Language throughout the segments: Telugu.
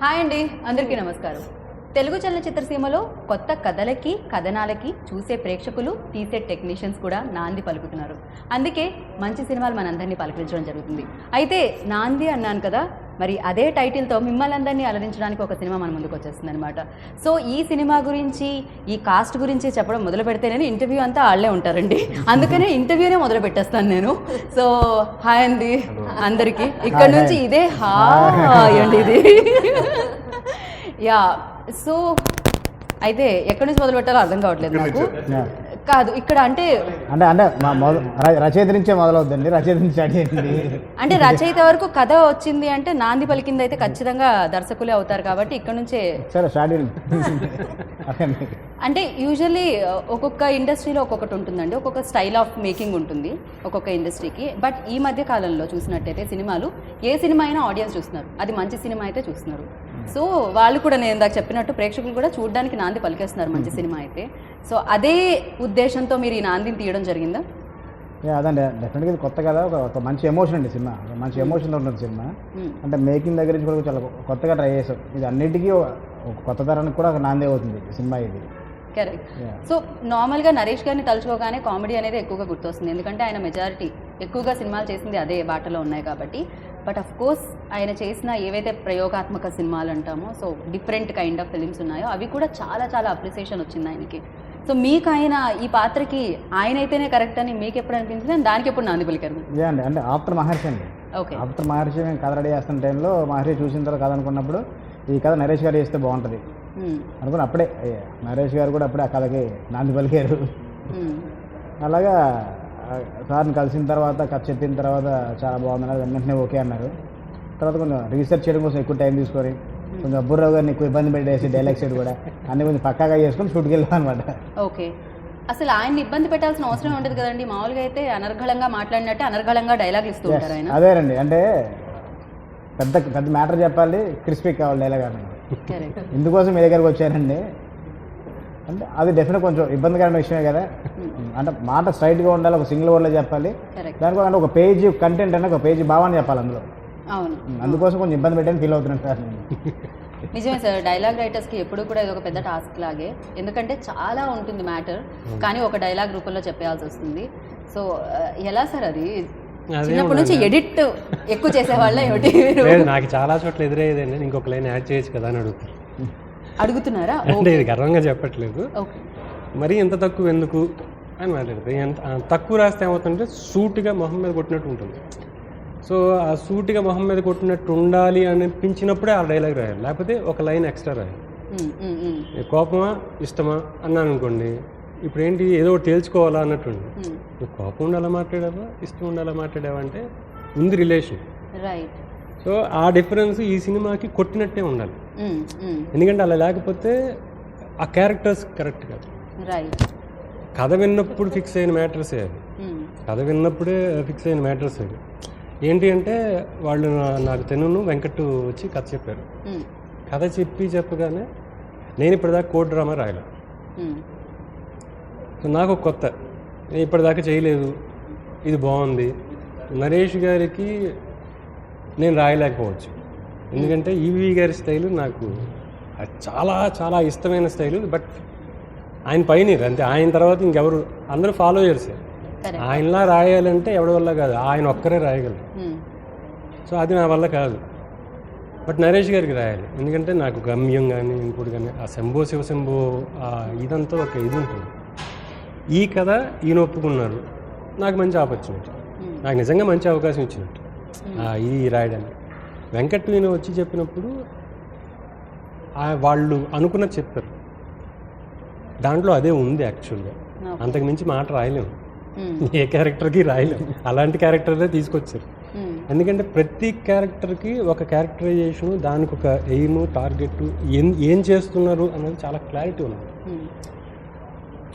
హాయ్ అండి, అందరికీ నమస్కారం. తెలుగు చలనచిత్ర సీమలో కొత్త కథలకి కథనాలకి చూసే ప్రేక్షకులు తీసే టెక్నీషియన్స్ కూడా నాంది పలుకుతున్నారు. అందుకే మంచి సినిమాలు మనందరినీ పలకరించడం జరుగుతుంది. అయితే నాంది అన్నాను కదా, మరి అదే టైటిల్తో మిమ్మల్ని అందరినీ అలరించడానికి ఒక సినిమా మన ముందుకు వచ్చేస్తుంది అనమాట. సో ఈ సినిమా గురించి, ఈ కాస్ట్ గురించి చెప్పడం మొదలు పెడితేనే ఇంటర్వ్యూ అంతా వాళ్ళే ఉంటారండి. అందుకనే ఇంటర్వ్యూనే మొదలు పెట్టేస్తాను నేను. సో హాయ్ అండి అందరికీ. ఇక్కడ నుంచి ఇదే హాయ్ అండి ఇది. యా, సో అయితే ఎక్కడి నుంచి మొదలు పెట్టాలో అర్థం కావట్లేదు నాకు. కాదు ఇక్కడ అంటే రచయిత నుంచే మొదలవుద్దండి, రచయిత నుంచి స్టార్ట్ చేయండి. అంటే రచయిత వరకు కథ వచ్చింది అంటే నాంది పలికింది అయితే ఖచ్చితంగా దర్శకులే అవుతారు కాబట్టి ఇక్కడ నుంచే సరే స్టార్ట్ అంటే యూజువల్లీ ఒక్కొక్క ఇండస్ట్రీలో ఒక్కొక్కటి ఉంటుందండి, ఒక్కొక్క స్టైల్ ఆఫ్ మేకింగ్ ఉంటుంది ఒక్కొక్క ఇండస్ట్రీకి. బట్ ఈ మధ్య కాలంలో చూసినట్టయితే సినిమాలు ఏ సినిమా అయినా ఆడియన్స్ చూస్తున్నారు, అది మంచి సినిమా అయితే చూస్తున్నారు. సో వాళ్ళు కూడా నేను ఇందాక చెప్పినట్టు ప్రేక్షకులు కూడా చూడడానికి నాంది పలికేస్తున్నారు మంచి సినిమా అయితే. సో అదే ఉద్దేశంతో మీరు ఈ నాందిని తీయడం జరిగిందా? అదండి, డెఫినెట్గా ఇది కొత్త కదా, ఒక మంచి ఎమోషన్ అండి సినిమా, మంచి ఎమోషన్తో ఉంటుంది సినిమా. అంటే మేకింగ్ దగ్గర నుంచి కూడా చాలా కొత్తగా ట్రై చేసాం. ఇది అన్నిటికీ కొత్త తరానికి కూడా ఒక నాంది అవుతుంది సినిమా ఇది. కరెక్ట్. సో నార్మల్గా నరేష్ గారిని తలుచుకోగానే కామెడీ అనేది ఎక్కువగా గుర్తొస్తుంది, ఎందుకంటే ఆయన మెజారిటీ ఎక్కువగా సినిమాలు చేసింది అదే బాటలో ఉన్నాయి కాబట్టి. బట్ అఫ్ కోర్స్ ఆయన చేసిన ఏవైతే ప్రయోగాత్మక సినిమాలు అంటామో, so different kind of films ఉన్నాయో అవి కూడా చాలా చాలా అప్రిసియేషన్ వచ్చింది ఆయనకి. సో మీకు ఆయన ఈ పాత్రకి ఆయన అయితేనే కరెక్ట్ అని మీకు ఎప్పుడు అనిపించింది, అని దానికి ఎప్పుడు నాంది పలికారు? అండి, అంటే ఆఫ్టర్ మహర్షి అండి. ఓకే, ఆఫ్టర్ మహర్షి మేము కథ రెడీ చేస్తున్న టైంలో మహర్షి చూసిన తర్వాత కథ అనుకున్నప్పుడు ఈ కథ నరేష్ గారు చేస్తే బాగుంటుంది అనుకుని అప్పుడే నరేష్ గారు కూడా అప్పుడే ఆ కథకి నాంది పలికారు. అలాగా సార్ని కలిసిన తర్వాత కథ చెప్పిన తర్వాత చాలా బాగుంది, వెంటనే ఓకే అన్నారు. తర్వాత కొంచెం రీసెర్చ్ చేయడం కోసం ఎక్కువ టైం తీసుకొని కొంచెం అబ్బుర్రావు గారిని ఎక్కువ ఇబ్బంది పెట్టేసి డైలాగ్ సైడ్ కూడా అన్ని కొంచెం పక్కాగా చేసుకొని షూట్కి వెళ్ళాం అనమాట. ఓకే, అసలు ఆయన్ని ఇబ్బంది పెట్టాల్సిన అవసరం ఉండదు కదండి. మామూలుగా అయితే అనర్గళంగా మాట్లాడినట్టే అనర్గళంగా డైలాగ్ ఇస్తూ ఉంటారు ఆయన. అదేనండి, అంటే పెద్ద పెద్ద మ్యాటర్ చెప్పాలి, క్రిస్పీ కావాలి డైలాగ్ అన్నమాట. ఇందుకోసం మీ దగ్గరకు వచ్చానండి. అంటే అది డెఫినెట్ కొంచెం ఇబ్బందికరమైన విషయమే కదా. అంటే మాట స్ట్రైట్గా ఉండాలి, ఒక సింగిల్ వర్డ్లో చెప్పాలి. దానికోసం అంటే ఒక పేజీ కంటెంట్ అంటే ఒక పేజీ భావాన్ని చెప్పాలి అందులో. అవును, అందుకోసం కొంచెం ఇబ్బంది పెట్టని ఫీల్ అవుతున్నాను సార్. నిజమే సార్, డైలాగ్ రైటర్స్కి ఎప్పుడు కూడా ఇది ఒక పెద్ద టాస్క్ లాగే, ఎందుకంటే చాలా ఉంటుంది మ్యాటర్, కానీ ఒక డైలాగ్ రూపంలో చెప్పాల్సి వస్తుంది. సో ఎలా సార్ అది చిన్నప్పటి నుంచి ఎడిట్ ఎక్కువ చేసేవాళ్ళ ఏమిటి? నాకు చాలా చోట్ల ఎదురయ్యేదండి, ఇంకొక లైన్ యాడ్ చేయొచ్చు కదా అని అడుగుతున్నారా? అంటే ఇది గర్వంగా చెప్పట్లేదు, మరి ఎంత తక్కువ ఎందుకు అని మాట్లాడితే ఎంత తక్కువ రాస్తే ఏమవుతుందంటే సూటిగా మొహం మీద కొట్టినట్టు ఉంటుంది. సో ఆ సూటిగా మొహం మీద కొట్టినట్టు ఉండాలి అనిపించినప్పుడే ఆ డైలాగ్ రాయాలి, లేకపోతే ఒక లైన్ ఎక్స్ట్రా రాయాలి. కోపమా ఇష్టమా అన్నాను అనుకోండి, ఇప్పుడు ఏంటి ఏదో ఒకటి తేల్చుకోవాలా అన్నట్టుండి, నువ్వు కోపం ఉండాలా మాట్లాడావా ఇష్టం ఉండాలా మాట్లాడావా అంటే ఉంది రిలేషన్. రైట్. సో ఆ డిఫరెన్స్ ఈ సినిమాకి కొట్టినట్టే ఉండాలి, ఎందుకంటే అలా లేకపోతే ఆ క్యారెక్టర్స్ కరెక్ట్ కాదు. రైట్. కథ విన్నప్పుడు ఫిక్స్ అయిన మ్యాటర్సే అవి, కథ విన్నప్పుడే ఫిక్స్ అయిన మ్యాటర్స్ అవి. ఏంటి అంటే వాళ్ళు నాకు తెన్ను వెంకట్ వచ్చి కథ చెప్పారు. కథ చెప్పగానే నేను ఇప్పటిదాకా కోడ్ డ్రామా రాయలే. సో నాకు కొత్త, నేను ఇప్పటిదాకా చేయలేదు, ఇది బాగుంది. నరేష్ గారికి నేను రాయలేకపోవచ్చు, ఎందుకంటే ఈవీ గారి స్టైలు నాకు చాలా చాలా ఇష్టమైన స్టైలు. బట్ ఆయన పైనీర్ అంతే, ఆయన తర్వాత ఇంకెవరు, అందరూ ఫాలోయర్సే. ఆయనలా రాయాలంటే ఎవరి వల్ల కాదు, ఆయన ఒక్కరే రాయగలరు. సో అది నా వల్ల కాదు, బట్ నరేష్ గారికి రాయాలి, ఎందుకంటే నాకు గమ్యం కానీ ఇంకోటి కానీ ఆ శంభో శివశంభో ఇదంతా ఒక ఇది ఉంటుంది. ఈ కథ ఈయన ఒప్పుకున్నారు, నాకు మంచి ఆపర్చునిటీ, నాకు నిజంగా మంచి అవకాశం ఇచ్చినట్టు ఇది రాయడానికి. వెంకట్ ఈయన వచ్చి చెప్పినప్పుడు వాళ్ళు అనుకున్నది చెప్పారు, దాంట్లో అదే ఉంది యాక్చువల్గా. అంతకుమించి మాట రాయలేము, ఏ క్యారెక్టర్కి రాయలేము, అలాంటి క్యారెక్టర్నే తీసుకొచ్చారు. ఎందుకంటే ప్రతి క్యారెక్టర్కి ఒక క్యారెక్టరైజేషను, దానికి ఒక ఎయిమ్ టార్గెట్, ఏం చేస్తున్నారు అనేది చాలా క్లారిటీ ఉంది.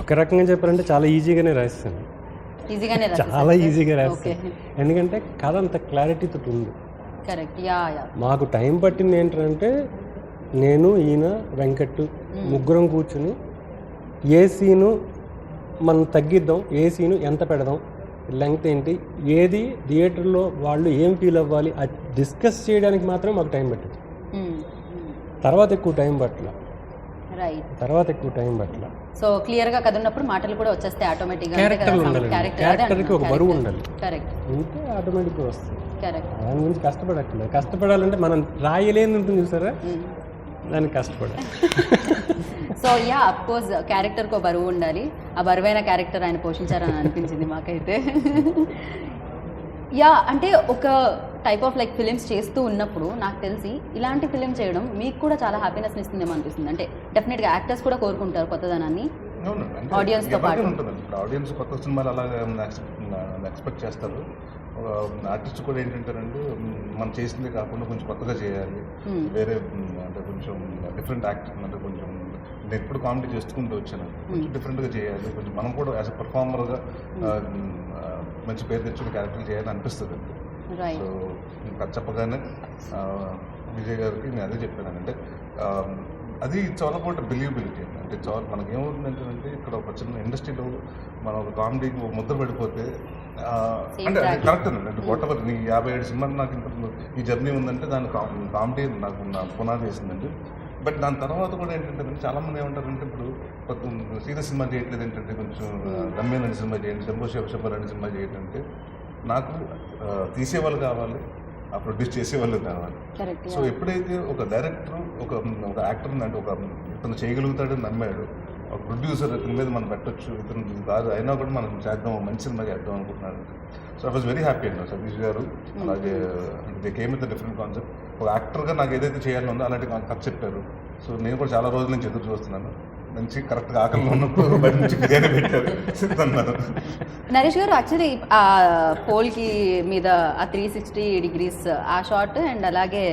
ఒక రకంగా చెప్పాలంటే చాలా ఈజీగానే రాస్తాను, చాలా ఈజీగా రాస్తాను, ఎందుకంటే కథ అంత క్లారిటీతో ఉంది. మాకు టైం పట్టింది ఏంటంటే నేను ఈయన వెంకట్ ముగ్గురం కూర్చుని ఏ సీను మనం తగ్గిద్దాం, ఏ సీను ఎంత పెడదాం, లెంగ్త్ ఏంటి, ఏది థియేటర్లో వాళ్ళు ఏం ఫీల్ అవ్వాలి అది డిస్కస్ చేయడానికి మాత్రం మాకు టైం పట్టింది. తర్వాత ఎక్కువ టైం పట్ల రైట్. సో క్లియర్గా కథ ఉన్నప్పుడు మాటలు కూడా వచ్చేస్తాయి ఆటోమేటిక్గా. క్యారెక్టర్లు ఉండాలి, క్యారెక్టర్కి ఒక బరువు ఉండాలి, కరెక్ట్ ఉంటే ఆటోమేటిక్గా వస్తుంది. కరెక్ట్. దాని గురించి కష్టపడక్కర్లేదు. కష్టపడాలంటే మనం రాయలేని ఉంటుంది చూసారా, దానికి కష్టపడాలి. సో యా అఫ్ కోర్స్ క్యారెక్టర్కి ఒక బరువు ఉండాలి. ఆ బరువైన క్యారెక్టర్ ఆయన పోషించారని అనిపించింది మాకైతే. యా అంటే ఒక టైప్ ఆఫ్ లైక్ ఫిలిమ్స్ చేస్తూ ఉన్నప్పుడు నాకు తెలిసి ఇలాంటి ఫిలిం చేయడం మీకు కూడా చాలా హ్యాపీనెస్ ఇస్తుందేమో అనిపిస్తుంది. అంటే డెఫినెట్గా యాక్టర్స్ కూడా కోరుకుంటారు కొత్తదనాన్ని ఆడియన్స్తో పాటు. ఇప్పుడు ఆడియన్స్ కొత్త సినిమాలు అలాగే ఎక్స్పెక్ట్ చేస్తారు. ఆర్టిస్ట్ కూడా ఏంటంటారంటే మనం చేసిందే కాకుండా కొంచెం కొత్తగా చేయాలి, వేరే అంటే కొంచెం డిఫరెంట్ యాక్టర్ అంటే కొంచెం నేను ఎప్పుడు కామెడీ చేసుకుంటూ వచ్చాను, కొంచెం డిఫరెంట్గా చేయాలి, కొంచెం మనం కూడా యాజ్ అ పర్ఫార్మర్గా మంచి పేరు తెచ్చుకునే క్యారెక్టర్ చేయాలని అనిపిస్తుంది. సో ఇంకా చెప్పగానే విజయ్ గారికి నేను అదే చెప్పాను. అంటే అది చాలా అబౌట్ బిలీవబిలిటీ. అంటే చాలా మనకేమవుతుందంటే ఇక్కడ ఒక చిన్న ఇండస్ట్రీలో మనం ఒక కామెడీ ముద్ర పడిపోతే అంటే అది కరెక్ట్ అండి. అంటే వాట్ ఎవర్ నీ 57 సినిమాలు నాకు ఇంత ఈ జర్నీ ఉందంటే దాని కామెడీ నాకు నా పునాది వేసిందండి. బట్ దాని తర్వాత కూడా ఏంటంటే చాలామంది ఏమంటారంటే ఇప్పుడు సీరియస్ సినిమా చేయట్లేదు ఏంటంటే కొంచెం రమ్యన్ సినిమా చేయండి, శంభో శంభర్ సినిమా చేయండి అంటే నాకు తీసేవాళ్ళు కావాలి, ఆ ప్రొడ్యూస్ చేసేవాళ్ళు కావాలి. సో ఎప్పుడైతే ఒక డైరెక్టర్ ఒక యాక్టర్ అంటే ఒక ఇతను చేయగలుగుతాడని నమ్మాడు, ఒక ప్రొడ్యూసర్ ఇతని మీద మనం పెట్టచ్చు, ఇతను కాదు అయినా కూడా మనం చేద్దాం, మంచి సినిమా చేద్దాం అనుకుంటున్నాడు. So I was very happy అండి సతీష్ గారు. అలాగే they came with different concept. ఒక యాక్టర్గా నాకు ఏదైతే చేయాలో ఉందో అలాంటి కథ చెప్పారు. సో నేను కూడా చాలా రోజుల నుంచి ఎదురు చూస్తున్నాను. మంచి కరెక్ట్గా ఆకలిలో ఉన్నప్పుడు బయట నుంచి బిర్యానీ పెట్టారు అన్నారు. నరేష్ గారు యాక్చువల్లీ ఆ పోల్కి మీద ఆ 360 degrees ఆ షాట్ అండ్ అలాగే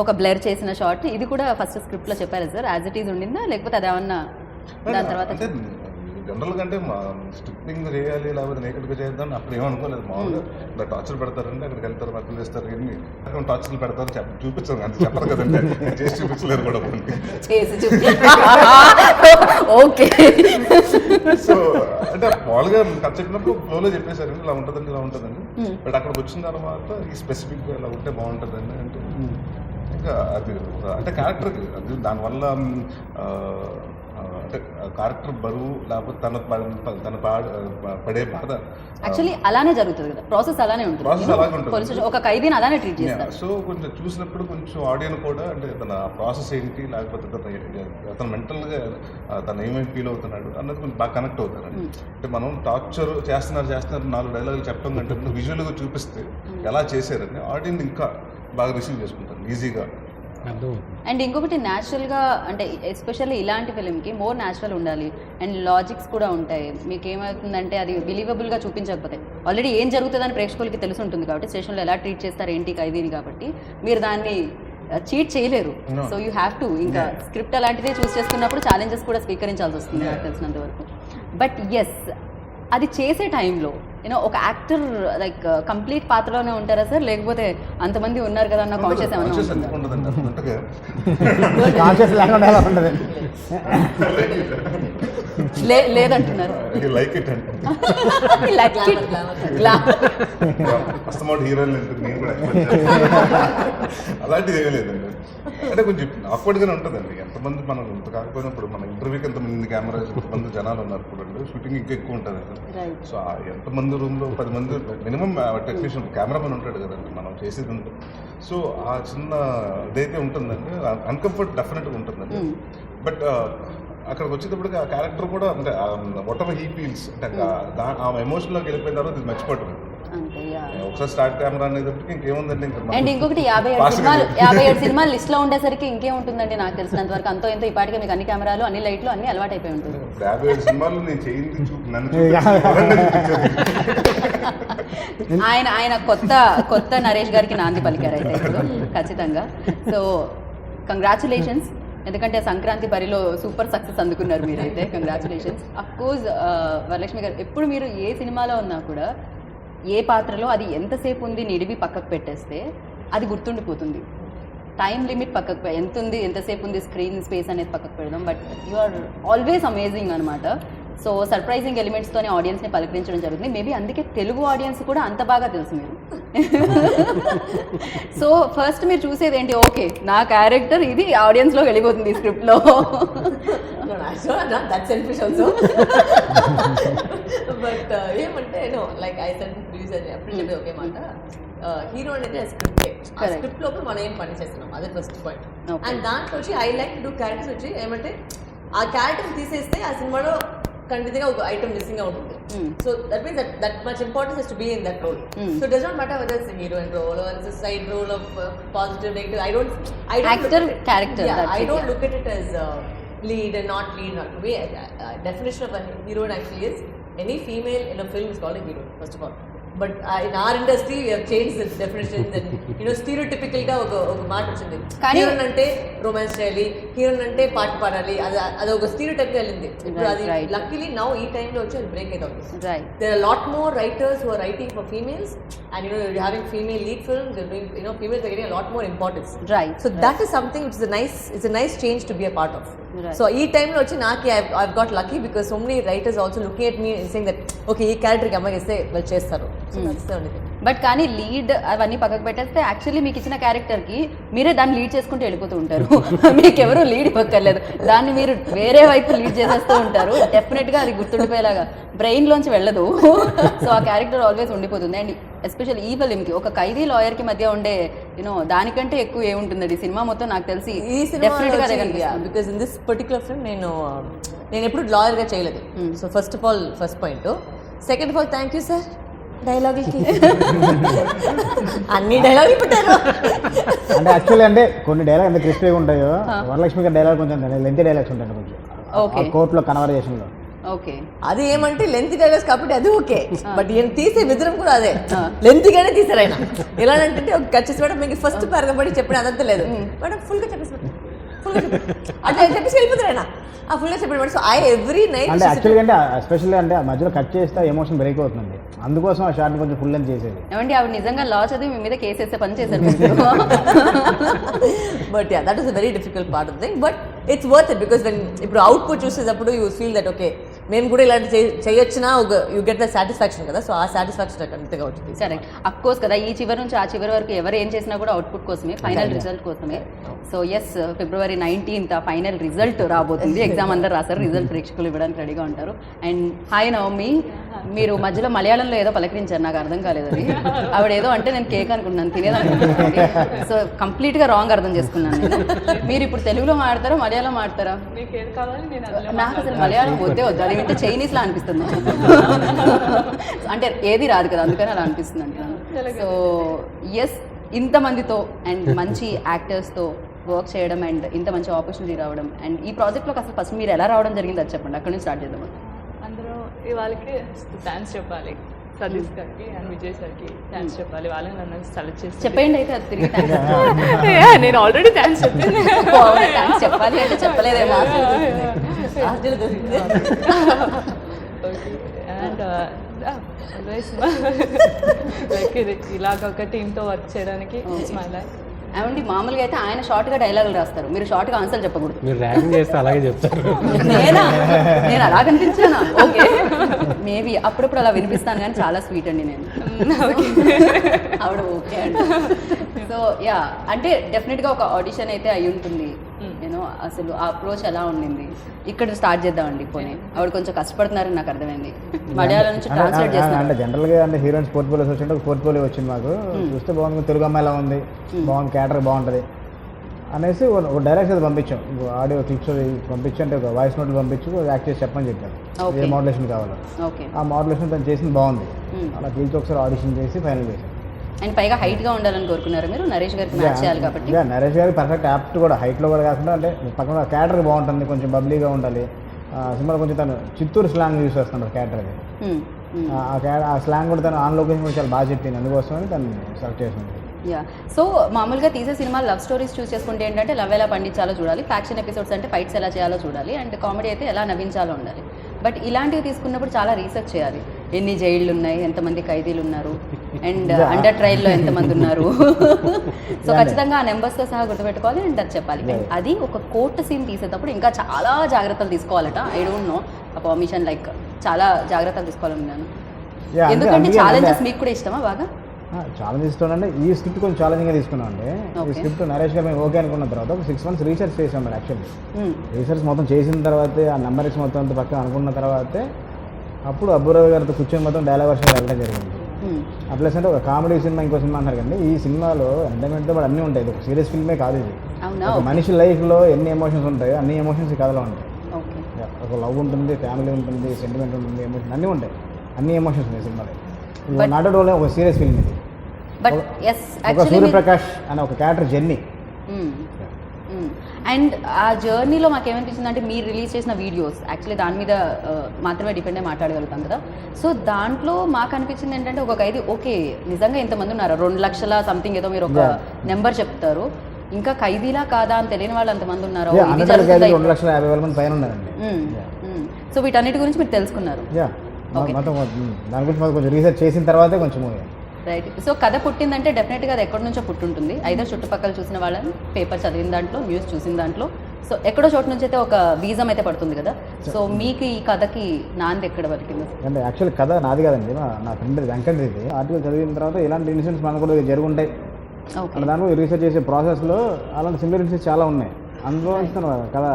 ఒక బ్లర్ చేసిన షాట్ ఇది కూడా ఫస్ట్ స్క్రిప్ట్లో చెప్పారు సార్, యాజ్ ఇట్ ఈజ్ ఉండిందా లేకపోతే అది ఏమన్నా దాని తర్వాత? అంటే జనరల్గా అంటే మా స్ట్రిప్పింగ్ చేయాలి లేకపోతే నేకెడ్గా చేద్దాం అప్పుడు ఏమనుకోలేదు. మామూలుగా ఇలా టార్చర్ పెడతారండి, అక్కడికి వెళ్తారు, మక్కలు వేస్తారు, ఎన్ని టార్చర్లు పెడతారు చూపించారు అంత చెప్పరు కదండి, చేసి చూపించలేరు కూడా ఓకే. సో అంటే మామూలుగా కథ చెప్పినప్పుడు ఫ్లోలో చెప్పేశారు ఇలా ఉంటుందండి ఇలా ఉంటుందండి. బట్ అక్కడికి వచ్చిన తర్వాత ఈ స్పెసిఫిక్గా ఇలా ఉంటే బాగుంటుందండి అంటే ఇంకా అది అంటే క్యారెక్టర్కి అది దానివల్ల అంటే క్యారెక్టర్ బరువు లేకపోతే తన పడే బాధ యాక్చువల్లీ అలానే జరుగుతుంది కదా, ప్రాసెస్ అలానే ఉంటుంది. ప్రాసెస్ అలాగే ఉంటుంది. ఒక ఖైదీని అలానే ట్రీట్ చేస్తారు. సో కొంచెం చూసినప్పుడు కొంచెం ఆడియన్స్ కూడా అంటే తన ప్రాసెస్ ఏంటి లేకపోతే తన మెంటల్గా తను ఏమేమి ఫీల్ అవుతున్నాడు అన్నది కొంచెం బాగా కనెక్ట్ అవుతారు. అంటే మనం టార్చర్ చేస్తున్నారు 4 డైలాగులు చెప్పడం కంటే విజువల్గా చూపిస్తే ఎలా చేశారని ఆడియన్స్ ఇంకా బాగా రిసీవ్ చేసుకుంటారు ఈజీగా. అండ్ ఇంకొకటి న్యాచురల్గా అంటే ఎస్పెషల్లీ ఇలాంటి ఫిలింకి మోర్ న్యాచురల్ ఉండాలి అండ్ లాజిక్స్ కూడా ఉంటాయి. మీకు ఏమవుతుందంటే అది బిలీవబుల్గా చూపించకపోతే ఆల్రెడీ ఏం జరుగుతుందని ప్రేక్షకులకి తెలిసి ఉంటుంది కాబట్టి స్టేషన్లో ఎలా ట్రీట్ చేస్తారు ఏంటి ఖైదీని కాబట్టి మీరు దాన్ని చీట్ చేయలేరు. సో యూ హ్యావ్ టు ఇంకా స్క్రిప్ట్ అలాంటిదే చూస్ చేసుకున్నప్పుడు ఛాలెంజెస్ కూడా స్వీకరించాల్సి వస్తుంది నాకు తెలిసినంత వరకు. బట్ ఎస్ అది చేసే టైంలో యూనో ఒక యాక్టర్ లైక్ కంప్లీట్ పాత్రలోనే ఉంటారా సార్ లేకపోతే అంతమంది ఉన్నారు కదా అన్న కాన్షియస్ ఏమైనా లేదంటున్నారు? అలాంటిది ఏమీ లేదండి. అంటే కొంచెం ఆక్వర్డ్గానే ఉంటుందండి. ఎంతమంది మనం ఇంత కాకపోయినప్పుడు మన ఇంటర్వ్యూకి ఎంతమంది కెమెరాస్ ఎంతమంది జనాలు ఉన్నారు ఇప్పుడు షూటింగ్ ఇంకా ఎక్కువ ఉంటుంది. సో ఎంతమంది రూమ్లో 10 మంది మినిమం టెక్నీషియన్ కెమెరామెన్ ఉంటాడు కదండి మనం చేసేది ఉంటుంది. సో ఆ చిన్న ఇదైతే ఉంటుందండి, అన్కంఫర్ట్ డెఫినెట్గా ఉంటుందండి. బట్ అక్కడికి వచ్చేటప్పటికి ఆ క్యారెక్టర్ కూడా అంటే వాట్ ఎవర్ హీ ఫీల్స్ అంటే ఆ ఎమోషన్లోకి వెళ్ళిపోయిన తర్వాత ఇది మర్చిపోవటం. ఒకసారి స్టార్ట్ కెమెరా అనేటప్పటికి ఇంకేముందండి అండ్ ఇంకొకటి 57 సినిమాలు లిస్ట్లో ఉండేసరికి ఇంకేముంటుందండి నాకు తెలిసినంత వరకు అంతో ఎంతో ఇప్పటికే మీకు అన్ని కెమెరాలు అన్ని లైట్లు అన్ని అలవాటు అయిపోయి ఉంటుంది. 57 సినిమాలు నేను చేయింది ఆయన కొత్త నరేష్ గారికి నాంది పలికారు అయితే ఇప్పుడు ఖచ్చితంగా. సో కంగ్రాచులేషన్స్, ఎందుకంటే సంక్రాంతి బరిలో సూపర్ సక్సెస్ అందుకున్నారు మీరైతే. కంగ్రాచులేషన్స్. అఫ్కోర్స్ వరలక్ష్మి గారు ఎప్పుడు మీరు ఏ సినిమాలో ఉన్నా కూడా ఏ పాత్రలో అది ఎంతసేపు ఉంది నిడివి పక్కకు పెట్టేస్తే అది గుర్తుండిపోతుంది. టైం లిమిట్ పక్కకు ఎంత ఉంది ఎంతసేపు ఉంది స్క్రీన్ స్పేస్ అనేది పక్కకు పెడదాం. But you are always amazing అనమాట. సో సర్ప్రైజింగ్ ఎలిమెంట్స్తోనే ఆడియన్స్ని పలకరించడం జరుగుతుంది. మేబీ అందుకే తెలుగు ఆడియన్స్ కూడా అంత బాగా తెలుసు మీరు. సో ఫస్ట్ మీరు చూసేది ఏంటి, ఓకే నా క్యారెక్టర్ ఇది ఆడియన్స్లో వెళ్ళిపోతుంది స్క్రిప్ట్లో. No, I'm not that selfish also. But ఏమంటే no like I said producer ఎప్పుడు చెప్పేది ఒకే మాట, హీరో అనేది ఆ స్క్రిప్టే, ఆ స్క్రిప్ట్ లోపల మనం ఏం పని చేస్తున్నాం అదే ఫస్ట్ పాయింట్. అండ్ దాంట్లో వచ్చి I like to do characters వచ్చి ఏమంటే ఆ క్యారెక్టర్ తీసేస్తే ఆ సినిమాలో ఖండితంగా ఒక ఐటమ్ మిస్సింగ్ గా ఉంటుంది. So that means that much importance is to be in that role. So does not matter whether it's heroine role or it's side role of positive negative. I don't Actor, character, that's I it, don't yeah. look at it as lead and not lead. Not the way definition of a heroine actually is any female in a film is called a hero first of all. But in our industry we have changed the definitions and stereotypical గా ఒక మాట వచ్చింది, హీరోయిన్ అంటే రొమాన్స్ చేయాలి, హీరోయిన్ అంటే పాట పాడాలి, అది ఒక స్టీరియోటైప్ గా వెళ్ళింది. ఇప్పుడు అది లక్కీలీ నౌ ఈ టైంలో వచ్చి అది బ్రేక్ అవుతుంది. There are a lot more writers who are writing for females and you're having female lead films, they're doing, females are getting a lot more importance. So that is something which is it's a nice change to be a part of. So ఈ టైంలో వచ్చి నాకు I've got lucky because so many writers also looking at me and saying that okay ఈ క్యారెక్టర్కి అమ్మాయి ఇస్తే వాళ్ళు చేస్తారు. So that's the only thing. But కానీ లీడ్ అవన్నీ పక్కకు పెట్టేస్తే యాక్చువల్లీ మీకు ఇచ్చిన క్యారెక్టర్కి మీరే దాన్ని లీడ్ చేసుకుంటూ వెళ్ళిపోతూ ఉంటారు. మీకు ఎవరు లీడ్ ఇవ్వక్కర్లేదు, దాన్ని మీరు వేరే వైపు లీడ్ చేసేస్తూ ఉంటారు. డెఫినెట్గా అది గుర్తుండిపోయేలాగా బ్రెయిన్లోంచి వెళ్ళదు. సో ఆ క్యారెక్టర్ ఆల్వేస్ ఉండిపోతుంది. అండ్ ఎస్పెషల్లీ ఈ ఫిలింకి ఒక ఖైదీ లాయర్కి మధ్య ఉండే దానికంటే ఎక్కువ ఏముంటుందండి సినిమా మొత్తం నాకు తెలిసి ఈ డెఫినెట్గా cinema because in this particular film నేను ఎప్పుడు లాయర్గా చేయలేదు. So first of all first point. Second of all thank you sir డైలాగులకి అన్ని డైలాగులు పెట్టారు. అంటే యాక్చువల్లీ అంటే కొన్ని డైలాగ్ ఎంత క్రిస్పీగా ఉంటాయో, వరలక్ష్మి గారి డైలాగ్ కొంచెం లెంతీ డైలాగ్స్ ఉంటాయి కొంచెం కోర్టులో కన్వర్జేషన్లో. ఓకే అది ఏమంటే లెంత్ డైలాగ్స్ కాబట్టి అది ఓకే, బట్ ఈయన తీసే విధానం కూడా అదే లెంత్గానే తీసారు ఆయన. ఎలా అంటే ఒక కచ్చేసి మేడం మీకు ఫస్ట్ పారగబడి చెప్పిన అదంతా లేదు మేడం ఫుల్గా చెప్పేసి అట్లా చెప్పేసి వెళ్ళిపోతారు ఆయన ఆ ఫుల్గా చెప్పిన. సో ఐ ఎవ్రీ నైట్ అంటే యాక్చువల్గా అంటే ఎస్పెషల్లీ అంటే ఆ మధ్యలో కట్ చేస్తే ఎమోషన్ బ్రేక్ అవుతుంది, అందుకోసం ఆ షార్ట్ కొంచెం ఫుల్ అని చేసేది. ఏమండి ఆవిడ నిజంగా లా చదివి మీ మీద కేసు వేసే పని చేశారు. But yeah that is a very difficult part of thing, but it's worth it because when ఇప్పుడు అవుట్పుట్ చూసేటప్పుడు యూ ఫీల్ దట్ ఓకే మేము కూడా ఇలాంటి చేయొచ్చినా ఒక యూ గెట్ ద సాటిస్ఫాక్షన్ కదా. సో ఆ సాటిస్ఫాక్షన్ అంతగా ఉంటుంది. కరెక్ట్, అఫ్ కోర్స్ కదా, ఈ చివరి నుంచి ఆ చివరి వరకు ఎవరు ఏం చేసినా కూడా అవుట్పుట్ కోసమే, ఫైనల్ రిజల్ట్ కోసమే. So yes February 19th final result రాబోతుంది. ఎగ్జామ్ అందరు రాశారు, రిజల్ట్ ప్రేక్షకులు ఇవ్వడానికి రెడీగా ఉంటారు. అండ్ హాయ్ నవమి, మీరు మధ్యలో మలయాళంలో ఏదో పలకరించారు, నాకు అర్థం కాలేదు అది. ఆవిడ ఏదో అంటే నేను కేక్ అనుకున్నాను, తినేదనుకుంటున్నాను. సో కంప్లీట్గా రాంగ్ అర్థం చేసుకున్నాను నేను. మీరు ఇప్పుడు తెలుగులో మాడతారా మలయాళం మాడతారా? నాకు అసలు మలయాళం వద్దే వద్దు, అది వింటే చైనీస్లా అనిపిస్తుంది. అంటే ఏది రాదు కదా, అందుకని అలా అనిపిస్తుంది అంటున్నాను. సో ఎస్, ఇంతమందితో అండ్ మంచి యాక్టర్స్తో వర్క్ చేయడం అండ్ ఇంత మంచి ఆపర్చునిటీ రావడం అండ్ ఈ ప్రాజెక్ట్లోకి అసలు ఫస్ట్ మీరు ఎలా రావడం జరిగింది అది చెప్పండి, అక్కడ నుంచి స్టార్ట్ చేద్దాం. అందరూ ఇవాళకి థ్యాంక్స్ చెప్పాలి, సతీష్ గారికి అండ్ విజయ్ సార్కి థ్యాంక్స్ చెప్పాలి. వాళ్ళని నన్ను సెలెక్ట్ చేసి చెప్పండి అయితే అది తిరిగి నేను ఆల్రెడీ థ్యాంక్స్ చెప్పాను. థ్యాంక్స్ చెప్పాలి అంటే చెప్పలేదేమో. అండ్ లైక్ ఇది ఇలాగ ఒక టీంతో వర్క్ చేయడానికి మై లైఫ్. ఏమండి మామూలుగా అయితే ఆయన షార్ట్గా డైలాగులు రాస్తారు, మీరు షార్ట్గా ఆన్సర్ చెప్పకూడదు. మీరు ర్యాగింగ్ చేస్తే అలాగే చెప్తారు. నేను అలా కనిపించానా? ఓకే, మేబీ అప్పుడప్పుడు అలా వినిపిస్తాను కానీ చాలా స్వీట్ అండి నేను. ఆవిడ ఓకే అండి. సో యా, అంటే డెఫినెట్గా ఒక ఆడిషన్ అయితే అయి ఉంటుంది. యూనో అసలు ఆ అప్రోచ్ ఎలా ఉండింది? ఇక్కడ స్టార్ట్ చేద్దామండి. పోనీ ఆవిడ కొంచెం కష్టపడుతున్నారని నాకు అర్థమైంది. మలయాళం నుంచి ట్రాన్స్లేట్ చేస్తున్నారు. అంటే జనరల్గా అంటే హీరోయిన్స్ పోర్ట్ఫోలియోస్ వచ్చింటే ఒక పోర్ట్ఫోలియో వచ్చింది మాకు, చూస్తే బాగుంది, తెలుగు అమ్మాయి ఎలా ఉంది, బాగుంది, క్యారెక్టర్ బాగుంటుంది అనేసి ఒక డైరెక్ట్ అది పంపించాం, ఆడియో క్లిప్స్ పంపించి, అంటే ఒక వాయిస్ నోట్లు పంపించి యాక్ట్ చేసి చెప్పని చెప్పాను ఏ మోడ్యులేషన్ కావాలో. ఆ మోడ్యులేషన్ తను చేసింది బాగుంది, అలా పిలిచి ఒకసారి ఆడిషన్ చేసి ఫైనల్ చేశాను. అండ్ పైగా హైట్గా ఉండాలని కోరుకున్నారు మీరు, నరేష్ గారికి మ్యాచ్ చేయాలి కాబట్టి. నరేష్ గారికి పర్ఫెక్ట్ యాప్ట్ కూడా, హైట్లో కూడా కాకుండా అంటే పక్కన క్యారెక్టర్ బాగుంటుంది, కొంచెం బబ్లీగా ఉండాలి. సినిమాలో కొంచెం తను చిత్తూరు స్లాంగ్ యూస్ చేస్తున్నాడు క్యారెక్టర్కి, ఆ స్లాంగ్ కూడా తను ఆన్ లొకేషన్ కూడా చాలా బాగా చెప్పింది, అందుకోసమని తను సెలెక్ట్ చేసింది. యా, సో మామూలుగా తీసే సినిమా లవ్ స్టోరీస్ చూస్ చేసుకుంటే ఏంటంటే లవ్ ఎలా పండించాలో చూడాలి, ఫ్యాక్షన్ ఎపిసోడ్స్ అంటే ఫైట్స్ ఎలా చేయాలో చూడాలి, అండ్ కామెడీ అయితే ఎలా నవ్వించాలో ఉండాలి. బట్ ఇలాంటివి తీసుకున్నప్పుడు చాలా రీసెర్చ్ చేయాలి, ఎన్ని జైళ్ళు ఉన్నాయి, ఎంతమంది ఖైదీలు ఉన్నారు, అండ్ అండర్ ట్రయల్లో ఎంతమంది ఉన్నారు. సో ఖచ్చితంగా ఆ నెంబర్స్తో సహా గుర్తుపెట్టుకోవాలి అండ్ అది చెప్పాలి. అండ్ అది ఒక కోర్టు సీన్ తీసేటప్పుడు ఇంకా చాలా జాగ్రత్తలు తీసుకోవాలట. ఐ డోంట్ నో ఆ పర్మిషన్, లైక్ చాలా జాగ్రత్తలు తీసుకోవాలన్నాను. ఎందుకంటే ఛాలెంజెస్ మీకు కూడా ఇష్టమా బాగా? ఛాలెంజ్ ఇస్తుండే ఈ స్క్రిప్ట్ కొంచెం ఛాలెంజింగ్గా తీసుకున్నాం అండి. ఈ Okay. స్క్రిప్ట్ నరేష్ గారు మేము ఓకే అనుకున్న తర్వాత ఒక 6 months రీసెర్చ్ చేసాం మేడం. యాక్చువల్లీ మ్మ్. రీసెర్చ్ మొత్తం చేసిన తర్వాతే ఆ నెంబర్స్ మొత్తం అంతా పక్కన అనుకున్న తర్వాతే అప్పుడు అబ్బురావు గారితో కూర్చొని మొత్తం డైలాగ్ వర్షన్ వెళ్ళడం జరిగింది. మ్మ్. అట్లస్ అంటే ఒక కామెడీ సినిమా ఇంకో సినిమా అన్నారు కండి, ఈ సినిమాలో ఎంటర్టైన్మెంట్తో పాటు అన్నీ ఉంటాయి. ఇది ఒక సీరియస్ ఫిల్మే కాదు ఇది. అవునా? ఒక మనిషి లైఫ్లో ఎన్ని ఎమోషన్స్ ఉంటాయో అన్ని ఎమోషన్స్ ఈ కథలో ఉంటాయి. ఓకే. ఒక లవ్ ఉంటుంది, ఫ్యామిలీ ఉంటుంది, సెంటిమెంట్ ఉంటుంది, ఎమోషన్ అన్నీ ఉంటాయి. అన్ని ఎమోషన్స్ ఉన్నాయి సినిమాలో. But- నాట్ ఓన్లీ ఒక సీరియస్ ఫిల్మ్ ఇది. బట్ ఎస్ ఒక యాక్చువల్లీ సూర్యప్రకాష్ అనే ఒక క్యారెక్టర్ జర్నీ. అండ్ ఆ జర్నీలో మాకేమనిపించింది అంటే మీరు రిలీజ్ చేసిన వీడియోస్ యాక్చువల్లీ దాని మీద మాత్రమే డిపెండ్ అయి మాట్లాడగలుగుతాం కదా. సో దాంట్లో మాకు అనిపించింది ఏంటంటే ఒక ఖైదీ ఓకే నిజంగా ఇంతమంది ఉన్నారు, 2 లక్షల సంథింగ్ ఏదో మీరు ఒక నెంబర్ చెప్తారు, ఇంకా ఖైదీలా కాదా అని తెలియని వాళ్ళు అంతమంది ఉన్నారు. ఇది 2,50,000 మంది పైన ఉన్నారండి. సో వీటన్నిటి గురించి మీరు తెలుసుకున్నారు. యా మొత్తం దాని గురించి మాకు కొంచెం రీసెర్చ్ చేసిన తర్వాతే కొంచెం రైట్. సో కథ పుట్టిందంటే డెఫినెట్గా అది ఎక్కడి నుంచో పుట్టుంటుంది. ఐదర్ చుట్టుపక్కల చూసిన వాళ్ళని, పేపర్ చదివిన దాంట్లో, న్యూస్ చూసిన దాంట్లో, సో ఎక్కడో చోటు నుంచి అయితే ఒక బీజం అయితే పడుతుంది కదా. సో మీకు ఈ కథకి నాంది ఎక్కడ బతికింది? అంటే యాక్చువల్లీ కథ నాది కాదండి, నా ఫ్రెండ్ వెంకట్ ఇది. ఆర్టికల్ చదివిన తర్వాత ఇలాంటి ఇన్సిడెంట్స్ మనకు కూడా జరుగుంటాయి. ఓకే. దాని రీసెర్చ్ చేసే ప్రాసెస్లో అలాంటి సిమిలర్ ఇన్సిడెంట్స్ చాలా ఉన్నాయి. అందులో నుంచి తను కథ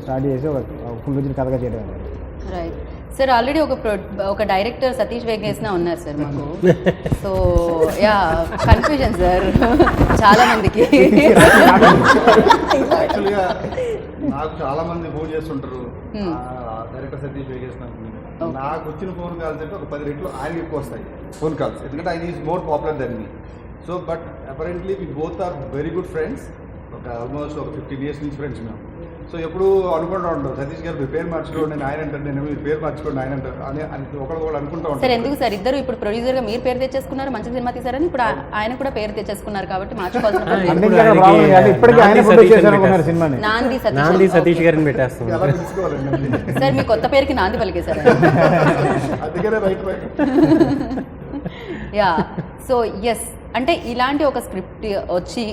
స్టార్ట్ చేసి ఒక ఫుల్ రిజిడ్ కథగా చేయడం. Right sir. ఆల్రెడీ ఒక డైరెక్టర్ సతీష్ వేగేసిన ఉన్నారు సార్ మాకు. సో యా కన్ఫ్యూజన్ సార్ చాలా మందికి. యాక్చువల్గా నాకు చాలా మంది ఫోన్ చేస్తుంటారు డైరెక్టర్ సతీష్ వేగేసినప్పుడు. నాకు వచ్చిన ఫోన్ కాల్స్ అంటే ఒక 10 రెట్లు ఆయన ఎక్కువ వస్తాయి ఫోన్ కాల్స్, ఎందుకంటే ఆయన is more popular than me. So but apparently we both are very good friends. ఒక ఆల్మోస్ట్ ఒక 15 years నుంచి ఫ్రెండ్స్ మేము. సో ఎప్పుడు అనుకుంటూ ఉంటాం సతీష్ గారు మీరు పేరు మార్చుకోండి, నేను ఆయన అంటారు, నేను మీరు పేరు మార్చుకోండి ఆయన అంటారు అని ఒకళ్ళు అనుకుంటూ సార్ ఉంటాం. ఎందుకు సార్ ఇద్దరు ఇప్పుడు ప్రొడ్యూసర్గా మీరు పేరు తెచ్చేసుకున్నారు, మంచి సినిమా తీశారని, ఇప్పుడు ఆయన కూడా పేరు తెచ్చేసుకున్నారు కాబట్టి మార్చుకోవాల్సిన పని లేదు. అన్ని ప్రాబ్లం అంటే ఇప్పటికీ ఆయన ప్రొడ్యూస్ చేశారనుకున్నారు సినిమాని. నాంది నాంది సతీష్. సతీష్ గారిని పెట్టేస్తాం. ఎలా తెలుసుకోవాలండి సార్ మీ కొత్త పేరుకి నాంది పలికేశారు. అందుకనే రైట్ యా. సో ఎస్ అంటే ఇలాంటి ఒక స్క్రిప్ట్ వచ్చి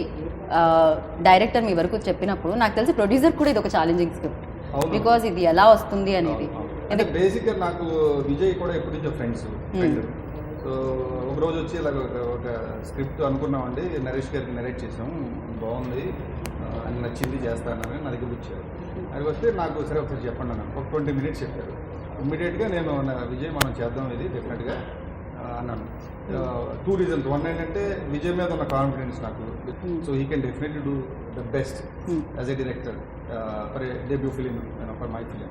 డైరెక్టర్ మీ వరకు చెప్పినప్పుడు నాకు తెలిసి ప్రొడ్యూసర్ కూడా ఇది ఒక ఛాలెంజింగ్ స్క్రిప్ట్, అవును. బికాజ్ ఇది ఎలా వస్తుంది అనేది. అంటే బేసిక్గా నాకు విజయ్ కూడా ఎప్పటి నుంచో ఫ్రెండ్స్. సో ఒక రోజు వచ్చి ఇలాగ ఒక స్క్రిప్ట్ అనుకున్నామండి, నరేష్ గారికి నరేట్ చేసాం, బాగుంది అని నచ్చింది చేస్తానని నా దగ్గర వచ్చారు. అది వస్తే నాకు సరే ఒకసారి చెప్పండి అన్నాను. ఒక 20 minutes చెప్పారు. ఇమ్మీడియట్గా నేను విజయ్ మనం చేద్దాం ఇది డెఫినెట్గా అన్నాను. 2 reasons. వన్ ఏంటంటే విజయ్ మీద ఉన్న కాన్ఫిడెన్స్ నాకు. So he can definitely do the best as a director for a debut film for my film.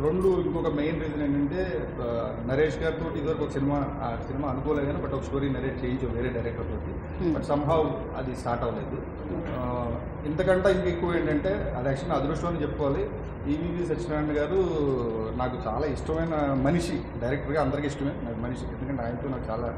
రెండు ఇంకొక మెయిన్ రీజన్ ఏంటంటే నరేష్ గారితో ఇదివరకు ఒక సినిమా అనుకోలేదు కానీ బట్ ఒక స్టోరీ నరేట్ చేయించాం వేరే డైరెక్టర్ తోటి. బట్ సంహౌ అది స్టార్ట్ అవ్వలేదు. ఇంతకంటే ఇంకా ఎక్కువ ఏంటంటే అది యాక్చువల్లీ అదృష్టం అని చెప్పుకోవాలి. ఈవీవి సత్యనారాయణ గారు నాకు చాలా ఇష్టమైన మనిషి. డైరెక్టర్గా అందరికీ ఇష్టమే నాకు మనిషి, ఎందుకంటే ఆయనతో నాకు చాలా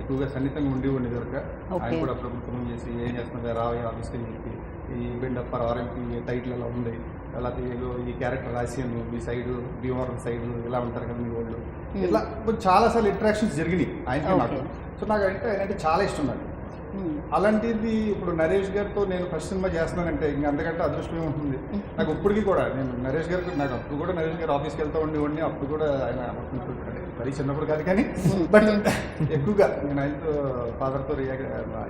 ఎక్కువగా సన్నిహితంగా ఉండేవాడిని ఇదివరకు. ఆయన కూడా అప్పుడప్పుడు ఫోన్ చేసి ఏం చేస్తున్నారు రావే ఆఫీస్కి చెప్పి ఈ బిల్డప్ ఫర్ ఆర్ఎంపీ టైటిల్ ఎలా ఉంది, లేకపోతే ఏదో ఈ క్యారెక్టర్ రాసాను మీ సైడు భీమవరం సైడు ఇలా ఉంటారు కదా మీ వాళ్ళు, ఇట్లా చాలాసార్లు ఇంటరాక్షన్స్ జరిగినాయి ఆయనకి నాకు. సో నాకు అంటే చాలా ఇష్టం నాకు. అలాంటిది ఇప్పుడు నరేష్ గారితో నేను ఫస్ట్ సినిమా చేస్తున్నానంటే ఇంకా అంతకంటే అదృష్టమే ఉంటుంది నాకు. ఇప్పటికీ కూడా నేను నరేష్ గారికి నాకు అప్పుడు కూడా నరేష్ గారు ఆఫీస్కి వెళ్తూ ఉండేవాడిని. అప్పుడు కూడా ఆయన మరీ చిన్నప్పుడు కాదు కానీ బట్ ఎక్కువగా నేను ఆయనతో ఫాదర్తో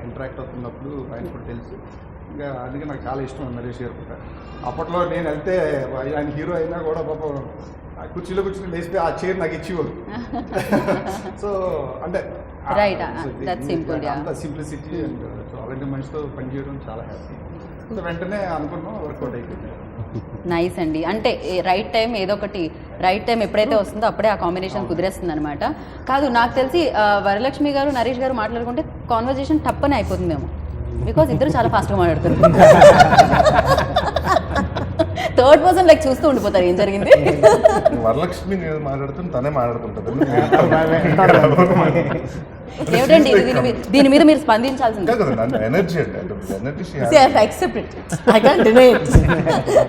ఇంటరాక్ట్ అవుతున్నప్పుడు ఆయన కూడా తెలుసు. ఇంకా అందుకే నాకు చాలా ఇష్టం నరేష్ గారు కూడా. అప్పట్లో నేను వెళ్తే ఆయన హీరో అయినా కూడా పాపం కుర్చీలో కూర్చుని లేచిపోయి ఆ చైర్ నాకు ఇచ్చేవాడు. సో అంటే అంత సింప్లిసిటీ అండ్ సో అలాంటి మనిషితో పనిచేయడం చాలా హ్యాపీ. సో వెంటనే అనుకున్నాం, వర్కౌట్ అయిపోయింది. నైస్ అండి. అంటే రైట్ టైం ఏదో ఒకటి రైట్ టైం ఎప్పుడైతే వస్తుందో అప్పుడే ఆ కాంబినేషన్ కుదిరేస్తుంది అనమాట. కాదు నాకు తెలిసి వరలక్ష్మి గారు నరేష్ గారు మాట్లాడుకుంటే కాన్వర్జేషన్ టప్పని అయిపోతుందేమో, బికాజ్ ఇద్దరు చాలా ఫాస్ట్గా మాట్లాడతారు. థర్డ్ పర్సన్ లైక్ చూస్తూ ఉండిపోతారు ఏం జరిగింది. వరలక్ష్మి నేను మాట్లాడుతున్నా తనే మాట్లాడుతుంటుంది. ఏమిటండి దీని మీద మీరు స్పందించాల్సింది. ఎనర్జీ అంటే energy. See, I have to accept it. I can't deny it.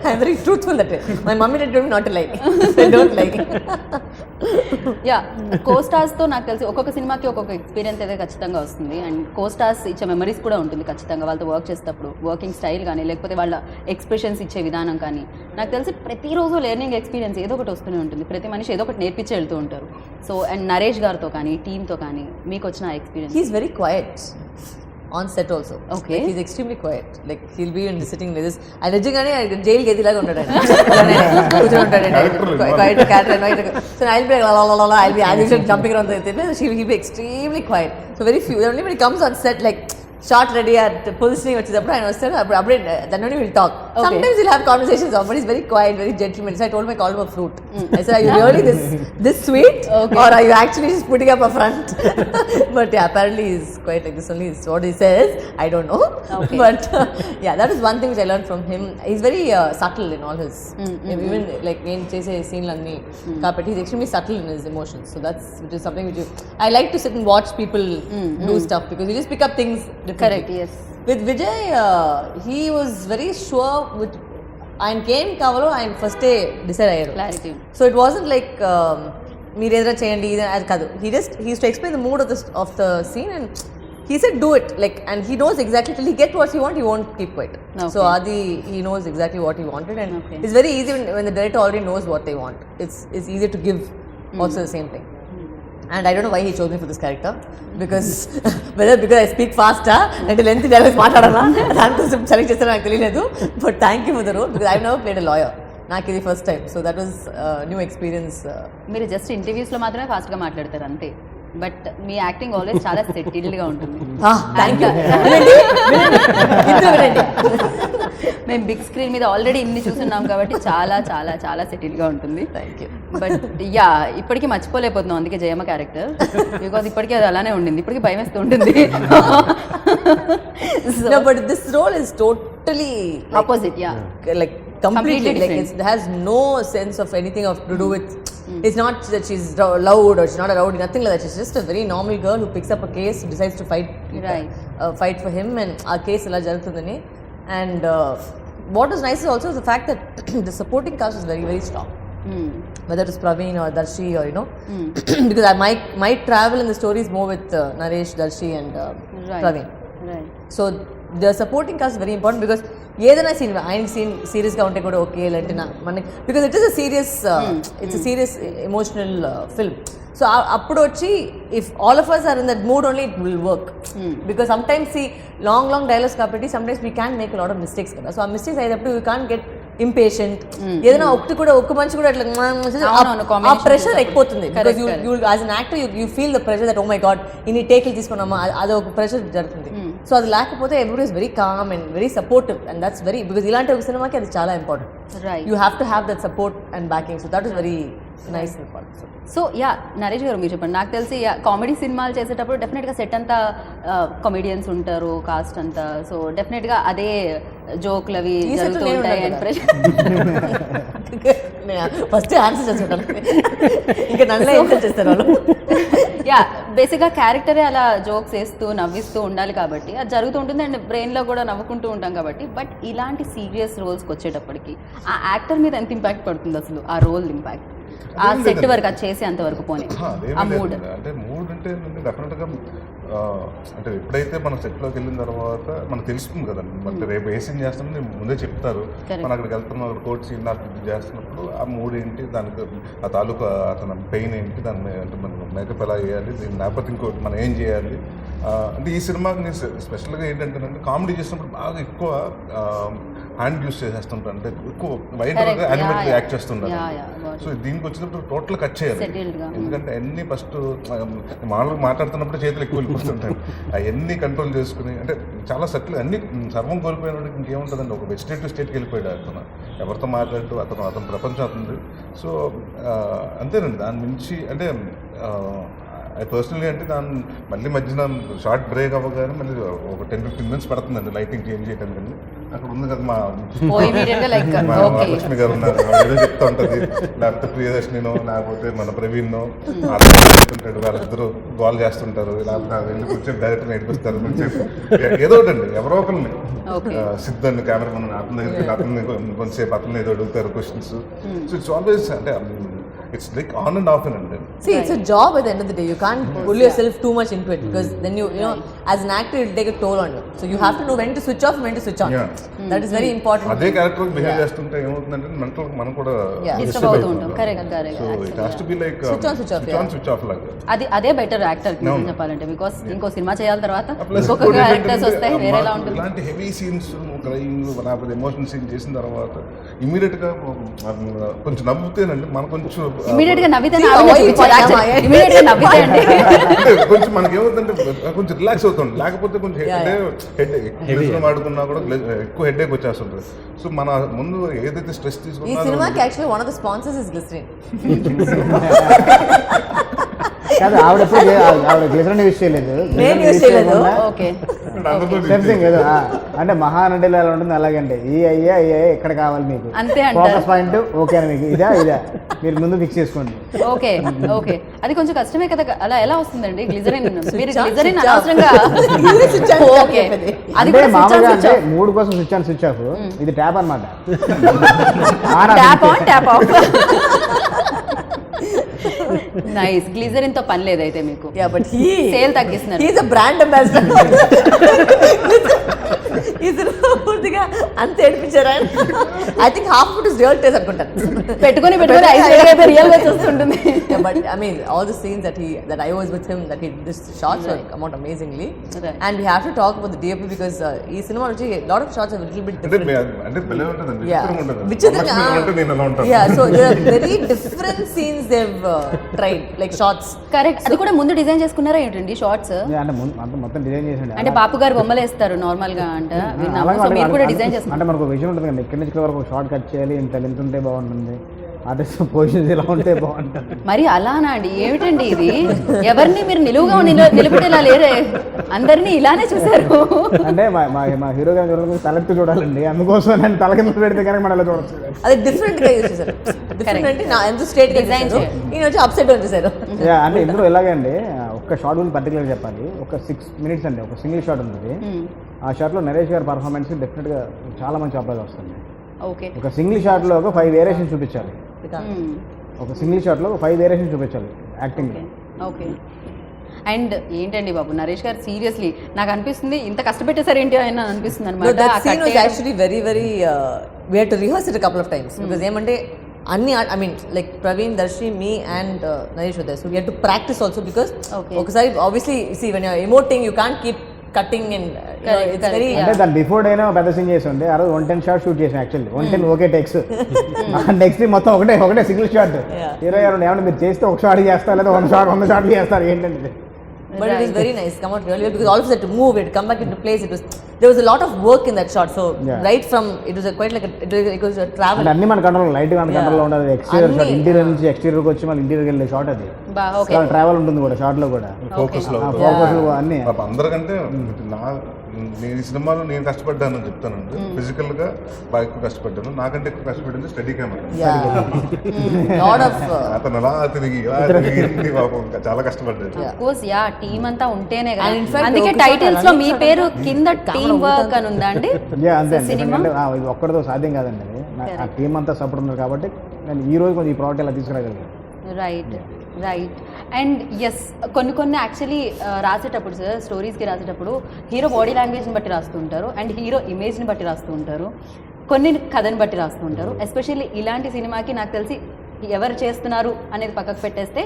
I'm very truthful that way. My mummy did not to lie. I don't lie. Yeah కోస్టార్స్తో నాకు తెలిసి ఒక్కొక్క సినిమాకి ఒక్కొక్క ఎక్స్పీరియన్స్ అయితే ఖచ్చితంగా వస్తుంది. అండ్ కోస్టార్స్ ఇచ్చే మెమరీస్ కూడా ఉంటుంది ఖచ్చితంగా వాళ్ళతో వర్క్ చేసేటప్పుడు. వర్కింగ్ స్టైల్ కానీ లేకపోతే వాళ్ళ ఎక్స్ప్రెషన్స్ ఇచ్చే విధానం కానీ నాకు తెలిసి ప్రతిరోజు లెర్నింగ్ ఎక్స్పీరియన్స్ ఏదో ఒకటి వస్తూనే ఉంటుంది. ప్రతి మనిషి ఏదో ఒకటి నేర్పించి వెళ్తూ ఉంటారు. సో అండ్ నరేష్ గారితో కానీ టీంతో కానీ మీకు వచ్చిన experience? He's very quiet on set also. Okay. Like, he's extremely quiet. Like he'll be in sitting like this. I నిజంగానే జైలు గదిలాగా ఉంటాడు ఆయన. కూర్చొని ఉంటాడు quiet character. So I'll be like I'll be jumping around the thing. He'll be extremely quiet. So very few. Only when he comes on set like shot ready at positioning వచ్చేటప్పుడు ఆయన వస్తాడు అప్పుడే then only we'll talk. Okay. Sometimes we'll have conversations but he's very quiet, very gentleman. So I told him I called him a fruit. I said, are you really this sweet? Okay. Or are you actually just putting up a front? But yeah, apparently he's quite like this only is what he says. I don't know. Okay. But yeah, that is one thing which I learned from him. He's very subtle in all his even like when chase scene lanni carpet, he's extremely subtle in his emotions. So which is something which I like to sit and watch people do stuff because you just pick up things differently. Correct, yes. With Vijay, he was very sure with ఆయన కేమ్ కావాలో ఆయన ఫస్టే డిసైడ్ అయ్యారు. Clarity. So it wasn't like మీరు ఏదైనా చేయండి ఇది అది కాదు. He used to explain the mood of the scene and he said do it like and he knows exactly till he get what he want he won't keep quiet. Okay. So Adi he knows exactly what he wanted and Okay. it's very easy when the director already knows what they want. It's easier to give also the same thing. And I don't know why he chose me for this character because whether because I speak faster and lengthy dialogues మాట్లాడాలా దానికోసం సెలెక్ట్ చేస్తారో నాకు తెలియలేదు. But thank you for the role because I've never played a lawyer. నాకు ఇది first time. So that was new experience. మీరు జస్ట్ ఇంటర్వ్యూస్లో మాత్రమే ఫాస్ట్గా మాట్లాడతారు అంతే, బట్ మీ యాక్టింగ్ ఆల్వేస్ చాలా సెటిల్డ్గా ఉంటుంది. Thank you. మేము బిగ్ స్క్రీన్ మీద ఆల్రెడీ ఇన్ని చూస్తున్నాం కాబట్టి చాలా చాలా చాలా సెటిల్గా ఉంటుంది. Thank you. బట్ యా ఇప్పటికీ మర్చిపోలేకపోతున్నాం అందుకే జయమ్మ క్యారెక్టర్, బికాజ్ ఇప్పటికీ అది అలానే ఉండింది, ఇప్పటికీ భయం వేస్తూ ఉంటుంది. But this role is totally opposite. Yeah like completely like different. it has no sense of anything of to do with it's not that she's loud or she's not a rowdy, nothing like that. She's just a very normal girl who picks up a case, decides to fight Right. Fight for him and our case ela jarugutundani. And what is nice is also the fact that the supporting cast is very very strong. Whether it's Praveen or Darshi or because my travel in the story is more with Naresh, Darshi and Right. Praveen. Right. So the supporting cast very important because ఏదైనా సీన్ ఆయన సీన్ సీరియస్గా ఉంటే కూడా ఓకే లేదంటే మనకి because it is a serious it's a serious emotional film. So అప్పుడు వచ్చి if all of us are in that mood only it will work because sometimes ఈ లాంగ్ డైలాగ్స్ కాబట్టి sometimes we can make lot of mistakes కదా. సో ఆ మిస్టేక్స్ అయినప్పుడు యూ క్యాన్ గెట్ ఇంపేషెంట్. ఏదైనా ఒక్క మనిషి కూడా అట్లా ఆ ప్రెషర్ ఎక్కుపోతుంది because you as an actor you feel the pressure that oh my god ఇన్ని టేకులు తీసుకున్నామా అది ఒక ప్రెషర్ జరుగుతుంది. సో అది లేకపోతే everybody is very calm and very supportive and that's very because ఇలాంటి ఒక సినిమాకి అది చాలా important. Right. You have to have that support and backing. So that is very nice important. So yeah Naresh గారు మీరు చెప్పండి. నాకు తెలిసి కామెడీ సినిమాలు చేసేటప్పుడు డెఫినెట్గా సెట్ అంతా కామెడియన్స్ ఉంటారు, కాస్ట్ అంతా. సో డెఫినెట్గా అదే జోక్లు అవి జరుగుతూ ఉంటాయి అండ్ ఫస్ట్ ఆన్సర్ చేసుకుంటాను ఇంకా నన్ను ఆన్సర్ చేస్తారు వాళ్ళు. యా బేసిక్గా క్యారెక్టరే అలా జోక్స్ వేస్తూ నవ్విస్తూ ఉండాలి కాబట్టి అది జరుగుతూ ఉంటుంది అండ్ బ్రెయిన్లో కూడా నవ్వుకుంటూ ఉంటాం కాబట్టి. బట్ ఇలాంటి సీరియస్ రోల్స్కి వచ్చేటప్పటికి ఆ యాక్టర్ మీద ఎంత ఇంపాక్ట్ పడుతుంది అసలు, ఆ రోల్ ఇంపాక్ట్ ఆ సెట్ వరకు అది చేసే అంతవరకు పోనీ ఆ మూడ్ అంటే మూడ్ అంటే డెఫినెట్గా అంటే ఎప్పుడైతే మనం సెట్లోకి వెళ్ళిన తర్వాత మనకు తెలుస్తుంది కదండి. అంటే రేపు ఏ సీన్ చేస్తామని ముందే చెప్తారు. మనం అక్కడికి వెళ్తున్నాం, అక్కడ కోర్ట్ సీన్ నాకు చేస్తున్నప్పుడు ఆ మూడ్ ఏంటి, దానికి ఆ తాలూకా అతను పెయిన్ ఏంటి, దాన్ని అంటే మనం మేకప్ ఎలా చేయాలి, దీని లేకపోతే ఇంకోటి మనం ఏం చేయాలి. అంటే ఈ సినిమాకి నేను స్పెషల్గా ఏంటంటే కామెడీ చేసినప్పుడు బాగా ఎక్కువ హ్యాండ్ యూస్ చేసేస్తుంటాను, అంటే ఎక్కువ వైడ్గా యానిమేట్ యాక్ట్ చేస్తుంటాను. సో దీనికి వచ్చినప్పుడు టోటల్ కట్ చేయాలి, ఎందుకంటే అన్ని ఫస్ట్ మామూలుగా మాట్లాడుతున్నప్పుడు చేతులు ఎక్కువ వెళ్ళిపోతుంటాయి. అవన్నీ కంట్రోల్ చేసుకుని అంటే చాలా సెటిల్ అన్ని సర్వం కోల్పోయినప్పుడు ఇంకేముంటుందండి, ఒక వెజిటేటివ్ స్టేట్కి వెళ్ళిపోయాడు అతను, ఎవరితో మాట్లాడుతూ అతను ప్రపంచం అవుతుంది. సో అంతేనండి. దాని నుంచి అంటే అది పర్సనలీ అంటే దాన్ని మళ్ళీ మధ్యన షార్ట్ బ్రేక్ అవ్వగానే మళ్ళీ ఒక 10-15 minutes పడుతుందండి లైటింగ్ చేంజ్ చేయడానికి. అక్కడ ఉంది కదా మా లక్ష్మి గారు ఉన్నారు, ఏదో చెప్తా ఉంటుంది, లేకపోతే ప్రియదర్శినినో లేకపోతే మన ప్రవీణ్నో చెప్తుంటాడు, వాళ్ళిద్దరూ గోల్ చేస్తుంటారు, లేకపోతే వెళ్ళి కూర్చొని డైరెక్టర్ నేర్పిస్తారు, ఏదో ఒకటి అండి. ఎవరో ఒకరిని సిద్ధాన్ని కెమెరామెన్ అతని దగ్గరికి అతన్ని కొంతసేపు అతన్ని ఏదో అడుగుతారు క్వశ్చన్స్. సో ఇట్స్ ఆల్వేస్ అంటే it's like on and of అండి. See, it's a job at the end of the day. You can't pull yourself too much into it because then you know, as an actor, it'll take a toll on you. So you have to know when to switch off and when to switch on. Yeah. That is very important. అదే క్యారెక్టర్ బిహేవ్ చేస్తుంటే ఏమవుతుందంటే మెంటల్ మనం కూడా Yeah. డిస్టర్బ్ అవుతూ ఉంటాం. Correct so it has to be like Switch on, switch off, yeah. Switch off లాగా. అదే బెటర్ యాక్టర్ చెప్పాలంటే, బికాస్ ఇంకో సినిమా చేయాలి తర్వాత ప్లస్ ఇంకొక క్యారెక్టర్స్ వస్తాయి, వేరేలా ఉంటుంది. ఇలాంటి హెవీ సీన్స్ క్రైమ్ లేకపోతే ఎమోషనల్ సీన్ చేసిన తర్వాత ఇమీడియట్ గా కొంచెం నవ్వుతేనండి మనం కొంచెం ఇమీడియట్ గా నవ్వితే See, ఆవిడ avoid చూపించాలి. it, Actually, yeah. immediate గా నవ్వితే అండి. అంటే కొంచెం మనకి ఏమవుతుందంటే కొంచెం రిలాక్స్ అవుతుంది, లేకపోతే కొంచెం హెడ్ ఆడుకున్నా కూడా ఎక్కువ హెడ్ ఏక్ వచ్చేస్తుంటుంది. సో మన ముందు ఏదైతే స్ట్రెస్ ఈ తీసుకున్నా సినిమాకి actually one of the sponsors is glycerine. కాదు, ఆవిడ గ్లిజరన్ యూజ్ చేయలేదు. నేను యూజ్ చేయలేదు. ఓకే, సంథింగ్ ఏదో అంటే మహానటిలో ఎలా ఉంటుంది అలాగంటే ఈ అయ్యా ఎక్కడ కావాలి మీకు అంతే అంటారు. ఫోకస్ పాయింట్ ఓకేనా మీకు ఇదా మీరు ముందు ఫిక్స్ చేసుకోండి. ఓకే ఓకే, అది కొంచెం కష్టమే కదా. అలా ఎలా వస్తుందండి గ్లిజరిన్? మీరు Switch on, glycerin switch off. అనవసరంగా Switch on, ఓకే, చెప్పేది. అది అంటే కూడా switch on, మామూలుగా switch అంటే off. మూడు కోసం స్విచ్ ఆన్ స్విచ్ ఆఫ్, ఇది ట్యాప్ అనమాట. Tap on tap off. Nice. Glycerine తో పని లేదైతే మీకు. Yeah, but సేల్ తగ్గిస్తున్నారు. he's a brand ambassador. ఈ సినిమా పూర్తిగా అంత ఏడిపించారా? I think half foot is real taste అనుకుంటాను. పెట్టుకొని అయితే రియల్ గా చూస్తుంటుంది. But I mean, all the scenes that I was with him, that this shots were come out amazingly. Right. And we have to talk about the DOP because ఈ సినిమా నుంచి lot of shots are a little bit అంటే different. అంటే భలే ఉంటుందండి, Yeah. విచిత్రంగా ఉంటుంది. విచిత్రంగా, Commercial అంటే నేను ఎలా ఉంటాను. Yeah, so there are very different scenes they've tried, like shots. Correct. అది కూడా ముందు డిజైన్ చేసుకున్నారా ఏంటండి షార్ట్స్? అంటే మొత్తం డిజైన్ చేసండి. అంటే బాపు గారు బొమ్మలు వేస్తారు నార్మల్ గా అంట. మీరు కూడా డిజైన్ చేస్తారు. అంటే మనకు ఒక విషయం ఉంటుంది కదా, ఇక్కడి నుంచి వరకు ఒక షార్ట్ కట్ చేయాలి, ఇంత లెంత్ ఉంటే బాగుంటుంది, ఆర్టిస్ట్ పొజిషన్స్ ఇలా ఉంటే బాగుంటుంది. మరి అలానా అండి? ఏమిటండి ఇది? ఎవరిని మీరు నిలువుగా నిలబెట్టేలా లేరే, అందరినీ ఇలానే చూసారు. అంటే మా హీరో గారిని చూడాలి, తలెత్తి చూడాలండి, అందుకోసం నేను తల కింద పెడితే కనుక మనం ఇలా చూడొచ్చు. అది డిఫరెంట్ గా యూజ్ చేశారు. డిఫరెంట్ అంటే నా ఎంత స్ట్రేట్ గా Design డిజైన్ ఈయన వచ్చి అప్సెట్ వచ్చేసారు. అంటే ఇందులో ఎలాగండి, ఒక్క షార్ట్ గురించి పర్టికులర్ చెప్పాలి. ఒక 6 minutes అండి, ఒక సింగిల్ షాట్ ఉంటుంది. ఆ షాట్లో నరేష్ గారి పర్ఫార్మెన్స్ డెఫినెట్గా చాలా మంచి అప్లై వస్తుంది. ఓకే. ఒక సింగిల్ షాట్లో ఒక 5 వేరియేషన్ చూపించాలి. ఒక సింగిల్ షాట్లో ఒక 5 వేరియేషన్ చూపించాలి యాక్టింగ్. ఓకే. అండ్ ఏంటండి బాబు నరేష్ గారు, సీరియస్లీ నాకు అనిపిస్తుంది ఇంత కష్టపెట్టేసారు ఏంటి ఆయన అనిపిస్తుంది No, that scene was అనమాట. actually very we had to rehearse it a couple of times because ఏమంటే అన్ని I mean like Praveen, Darshi, me and Naresh were there, so we had to practice also because Okay. ఒకసారి obviously see when you're emoting you can't keep cutting and it's very అంటే దాని బిఫోర్ అయినా పెద్ద సీన్ చేసి ఉంటే ఆ రోజు 110 షాట్ షూట్ చేసాం యాక్చువల్లీ. 110 ఓకే టెక్స్, నెక్స్ట్ మొత్తం ఒకటే సింగిల్ షాట్. 22 ఏమన్నా మీరు చేస్తే ఒక షాట్ చేస్తారు లేదా 100 షాట్లు చేస్తారు ఏంటంటే. but it was very nice, come out really well because all of us had to move it, come back into place. There was a lot of work in that shot, so Yeah. right from it was quite like it was a travel. అంటే అన్ని మన కంట్రోల్, లైట్ మన Yeah. కంట్రోల్లో ఉండదు. ఎక్స్టీరియర్ షాట్, అన్ని, ఇంటీరియర్ నుంచి ఎక్స్టీరియర్కి వచ్చి మళ్ళీ ఇంటీరియర్కి వెళ్ళే షాట్ అది. ఓకే. ట్రావెల్ ఉంటుంది కూడా షాట్ లో కూడా, ఫోకస్ లో ఫోకస్ అన్ని. పాప అందరికంటే నేను ఈ సినిమాలో నేను కష్టపడ్డాను చెప్తానండి. ఫిజికల్ గా బాగా ఎక్కువ కష్టపడ్డాను, నాకంటే ఎక్కువ కష్టపడింది స్టడీ కెమెరా. lot of అతను అలా తిరిగి పాపం చాలా కష్టపడ్డాడు. కోర్స్ యా, టీమ్ అంతా ఉంటేనే కదా. And in fact, అందుకే ఒకసారి టైటిల్స్ లో మీ running పేరు shot కింద టీమ్ వర్క్ అని ఉందా అండి? అంతే అండి. సినిమా ఎందుకంటే ఇది ఒక్కడితో సాధ్యం కాదండి. అది ఆ టీం అంతా సపోర్ట్ ఉన్నారు కాబట్టి నేను ఈ రోజు కొంచెం ఈ ప్రోడక్ట్ ఇలా తీసుకురాగలిగాను. రైట్. అండ్ ఎస్, కొన్ని యాక్చువల్లీ రాసేటప్పుడు సార్, స్టోరీస్కి రాసేటప్పుడు హీరో బాడీ లాంగ్వేజ్ని బట్టి రాస్తూ ఉంటారు అండ్ హీరో ఇమేజ్ని బట్టి రాస్తూ ఉంటారు, కొన్ని కథని బట్టి రాస్తూ ఉంటారు. ఎస్పెషల్లీ ఇలాంటి సినిమాకి నాకు తెలిసి ఎవరు చేస్తున్నారు అనేది పక్కకు పెట్టేస్తే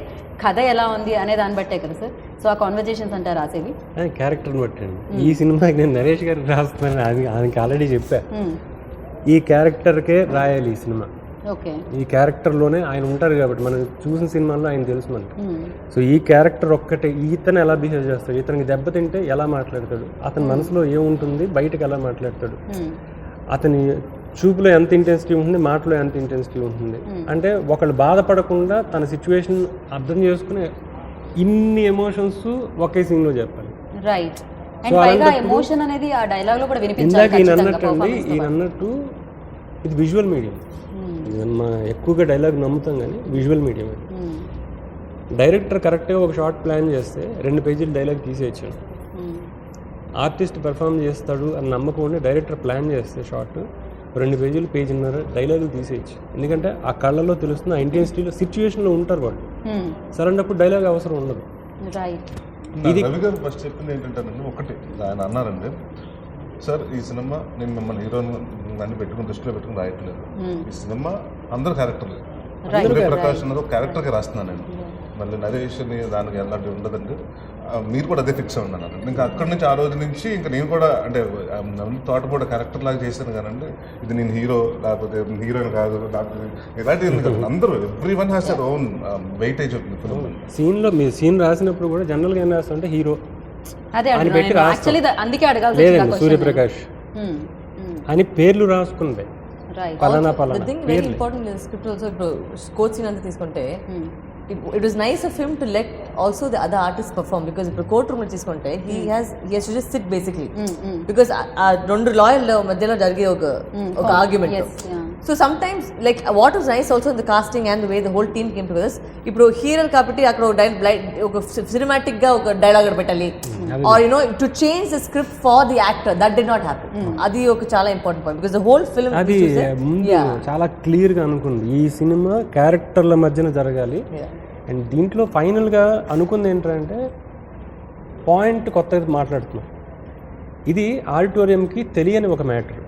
కథ ఎలా ఉంది అనే దాన్ని బట్టే కదా సార్. సో ఆ కాన్వర్జేషన్స్ అంటే రాసేవి క్యారెక్టర్ని బట్టి అండి. ఈ సినిమాకి నేను నరేష్ గారికి రాస్తున్నాను, ఆయనకి ఆల్రెడీ చెప్పా, ఈ క్యారెక్టర్కే రాయాలి ఈ సినిమా. ఓకే. ఈ క్యారెక్టర్లోనే ఆయన ఉంటారు కాబట్టి మనం చూసిన సినిమాల్లో ఆయన తెలుసు మనకి. సో ఈ క్యారెక్టర్ ఒక్కటే, ఇతను ఎలా బిహేవ్ చేస్తాడు, ఇతనికి దెబ్బతింటే ఎలా మాట్లాడతాడు, అతని మనసులో ఏముంటుంది, బయటకు ఎలా మాట్లాడతాడు, అతని చూపులో ఎంత ఇంటెన్సిటీ ఉంటుంది, మాటలో ఎంత ఇంటెన్సిటీ ఉంటుంది, అంటే ఒకళ్ళు బాధపడకుండా తన సిచ్యువేషన్ అర్థం చేసుకుని ఇన్ని ఎమోషన్స్ ఒకే సీన్లో చెప్పాలి. రైట్. అండ్ పైగా ఎమోషన్ అనేది ఆ డైలాగ్ లో కూడా వినిపించాలి. ఇందాక ఈయన అన్నట్టు ఈయన అన్నట్టు ఇది విజువల్ మీడియం. ఎక్కువగా డైలాగ్ నమ్ముతాం కానీ విజువల్ మీడియం. డైరెక్టర్ కరెక్ట్గా ఒక షార్ట్ ప్లాన్ చేస్తే 2 పేజీలు డైలాగ్ తీసేయచ్చు. ఆర్టిస్ట్ పెర్ఫామ్ చేస్తాడు అని నమ్మకం ఉండి డైరెక్టర్ ప్లాన్ చేస్తే షార్ట్ 2 పేజీలు పేజీన్నర డైలాగులు తీసేయచ్చు. ఎందుకంటే ఆ కళ్ళలో తెలుస్తుంది, ఆ ఇంటెన్సిటీలో సిచ్యువేషన్లో ఉంటారు వాళ్ళు. సరైనప్పుడు డైలాగ్ అవసరం ఉండదు. రైట్. రవి గారు ఫస్ట్ చెప్పింది ఏంటంటేనండి, ఒకటి ఆయన అన్నారండి, సార్ ఈ సినిమా నేను మిమ్మల్ని హీరోని అన్ని పెట్టుకుని దృష్టిలో పెట్టుకుని రాయట్లేదు, ఈ సినిమా అందరు క్యారెక్టర్లు, సూర్యప్రకాష్ అన్నది ఒక క్యారెక్టర్కి రాస్తున్నాను నేను, మళ్ళీ నరేష్ని దానికి ఎలాంటివి ఉండదండి, మీరు కూడా అదే ఫిక్స్ అవ్వండి అన్నారు. ఇంకా అక్కడి నుంచి ఆ రోజు నుంచి ఇంకా నేను కూడా అంటే తోటపూట క్యారెక్టర్ లాగా చేశాను కానండి, ఇది నేను హీరో లేకపోతే హీరోయిన్ కాదు ఇలాంటివి అందరూ every one has their own weightage అవుతుంది ఫిల్మ్. సీన్లో మీరు సీన్ రాసినప్పుడు కూడా జనరల్గా ఏం రాస్తుంటే హీరో అదే అని పెట్టి రాస్తాం. యాక్చువల్లీ అందుకే అడగాల్సి లేదండి, సూర్యప్రకాష్ అని పేర్లు రాసుకుంటే రైట్. పలానా The పలానా thing very important in the script also, ఇప్పుడు కోచ్ సీన్ అంతా తీసుకుంటే it was nice of him to let also the other artists perform, because ఇప్పుడు కోర్ట్ రూమ్ లో తీసుకుంటే he has to just sit basically, because ఆ రెండు లాయర్ల మధ్యలో జరిగే ఒక argument. So sometimes like what was nice also in the casting and the way the whole team came together. ఇప్పుడు హీరోలు కాబట్టి అక్కడ ఒక సినిమాటిక్ గా ఒక డైలాగ్ పెట్టాలి, or you know to change the script for the actor, that did not happen. అది ఒక చాలా important point, because the whole film అది ముందు చాలా క్లియర్గా అనుకుంది ఈ సినిమా క్యారెక్టర్ల మధ్యన జరగాలి. అండ్ దీంట్లో ఫైనల్గా అనుకుంది ఏంటంటే పాయింట్ కొత్తగా మాట్లాడుతున్నాం, ఇది ఆడిటోరియంకి తెలియని ఒక మ్యాటర్.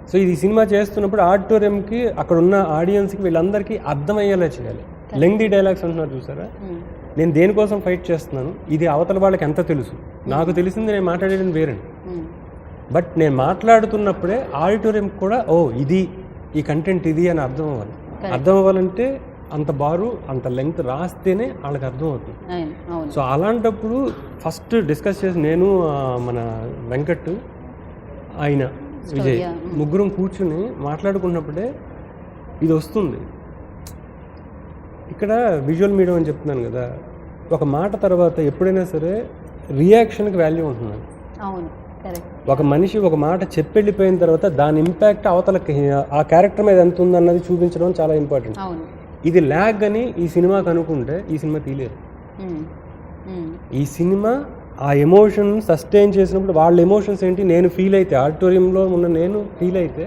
సో ఇది సినిమా చేస్తున్నప్పుడు ఆడిటోరియంకి అక్కడ ఉన్న ఆడియన్స్కి వీళ్ళందరికీ అర్థమయ్యేలా చేయాలి. లెంగ్దీ డైలాగ్స్ అంటున్నారు చూసారా, నేను దేనికోసం ఫైట్ చేస్తున్నాను, ఇది అవతల వాళ్ళకి ఎంత తెలుసు, నాకు తెలిసింది నేను మాట్లాడేది వేరండి. బట్ నేను మాట్లాడుతున్నప్పుడే ఆడిటోరియంకి కూడా ఓ ఇది ఈ కంటెంట్ ఇది అని అర్థం అవ్వాలి. అర్థం అవ్వాలంటే అంత బారు అంత లెంగ్త్ రాస్తేనే వాళ్ళకి అర్థం అవుతుంది. సో అలాంటప్పుడు ఫస్ట్ డిస్కస్ చేసి నేను మన వెంకట్ ఆయన విజయ్ ముగ్గురం కూర్చుని మాట్లాడుకున్నప్పుడే ఇది వస్తుంది. ఇక్కడ విజువల్ మీడియం అని చెప్తున్నాను కదా, ఒక మాట తర్వాత ఎప్పుడైనా సరే రియాక్షన్కి వాల్యూ ఉంటుంది. ఒక మనిషి ఒక మాట చెప్పెళ్ళిపోయిన తర్వాత దాని ఇంపాక్ట్ అవతలకి ఆ క్యారెక్టర్ మీద ఎంత ఉందన్నది చూపించడం చాలా ఇంపార్టెంట్. ఇది ల్యాగ్ అని ఈ సినిమాకి అనుకుంటే ఈ సినిమా తీయలేదు. ఈ సినిమా ఆ ఎమోషన్ సస్టైన్ చేసినప్పుడు వాళ్ళ ఎమోషన్స్ ఏంటి, నేను ఫీల్ అయితే ఆడిటోరియంలో ఉన్న నేను ఫీల్ అయితే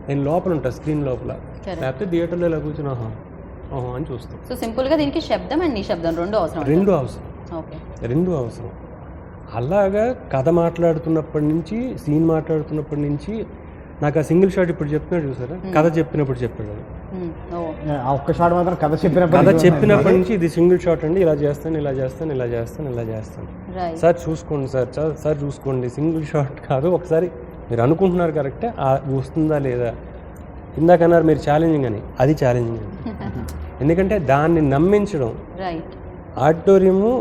నేను లోపల ఉంటాను స్క్రీన్ లోపల, లేకపోతే థియేటర్లో ఇలా కూర్చుని ఆహా అని చూస్తాం. సో సింపుల్గా దీనికి శబ్దం అండ్ నిశ్శబ్దం రెండు అవసరం. అలాగా కథ మాట్లాడుతున్నప్పటి నుంచి సీన్ మాట్లాడుతున్నప్పటి నుంచి నాకు ఆ సింగిల్ షాట్ ఇప్పుడు చెప్తున్నాడు చూసారా, కథ చెప్పినప్పుడు చెప్పాడు, ఒక్క షాట్ మాత్రం కథ చెప్పినప్పటి నుంచి ఇది సింగిల్ షాట్ అండి, ఇలా చేస్తాను సార్ చూసుకోండి సార్ చూసుకోండి, సింగిల్ షాట్ కాదు, ఒకసారి మీరు అనుకుంటున్నారు కరెక్టే వస్తుందా లేదా, ఇందాకన్నారు మీరు ఛాలెంజింగ్ అని, అది ఛాలెంజింగ్ అని. ఎందుకంటే దాన్ని నమ్మించడం, ఆడిటోరియము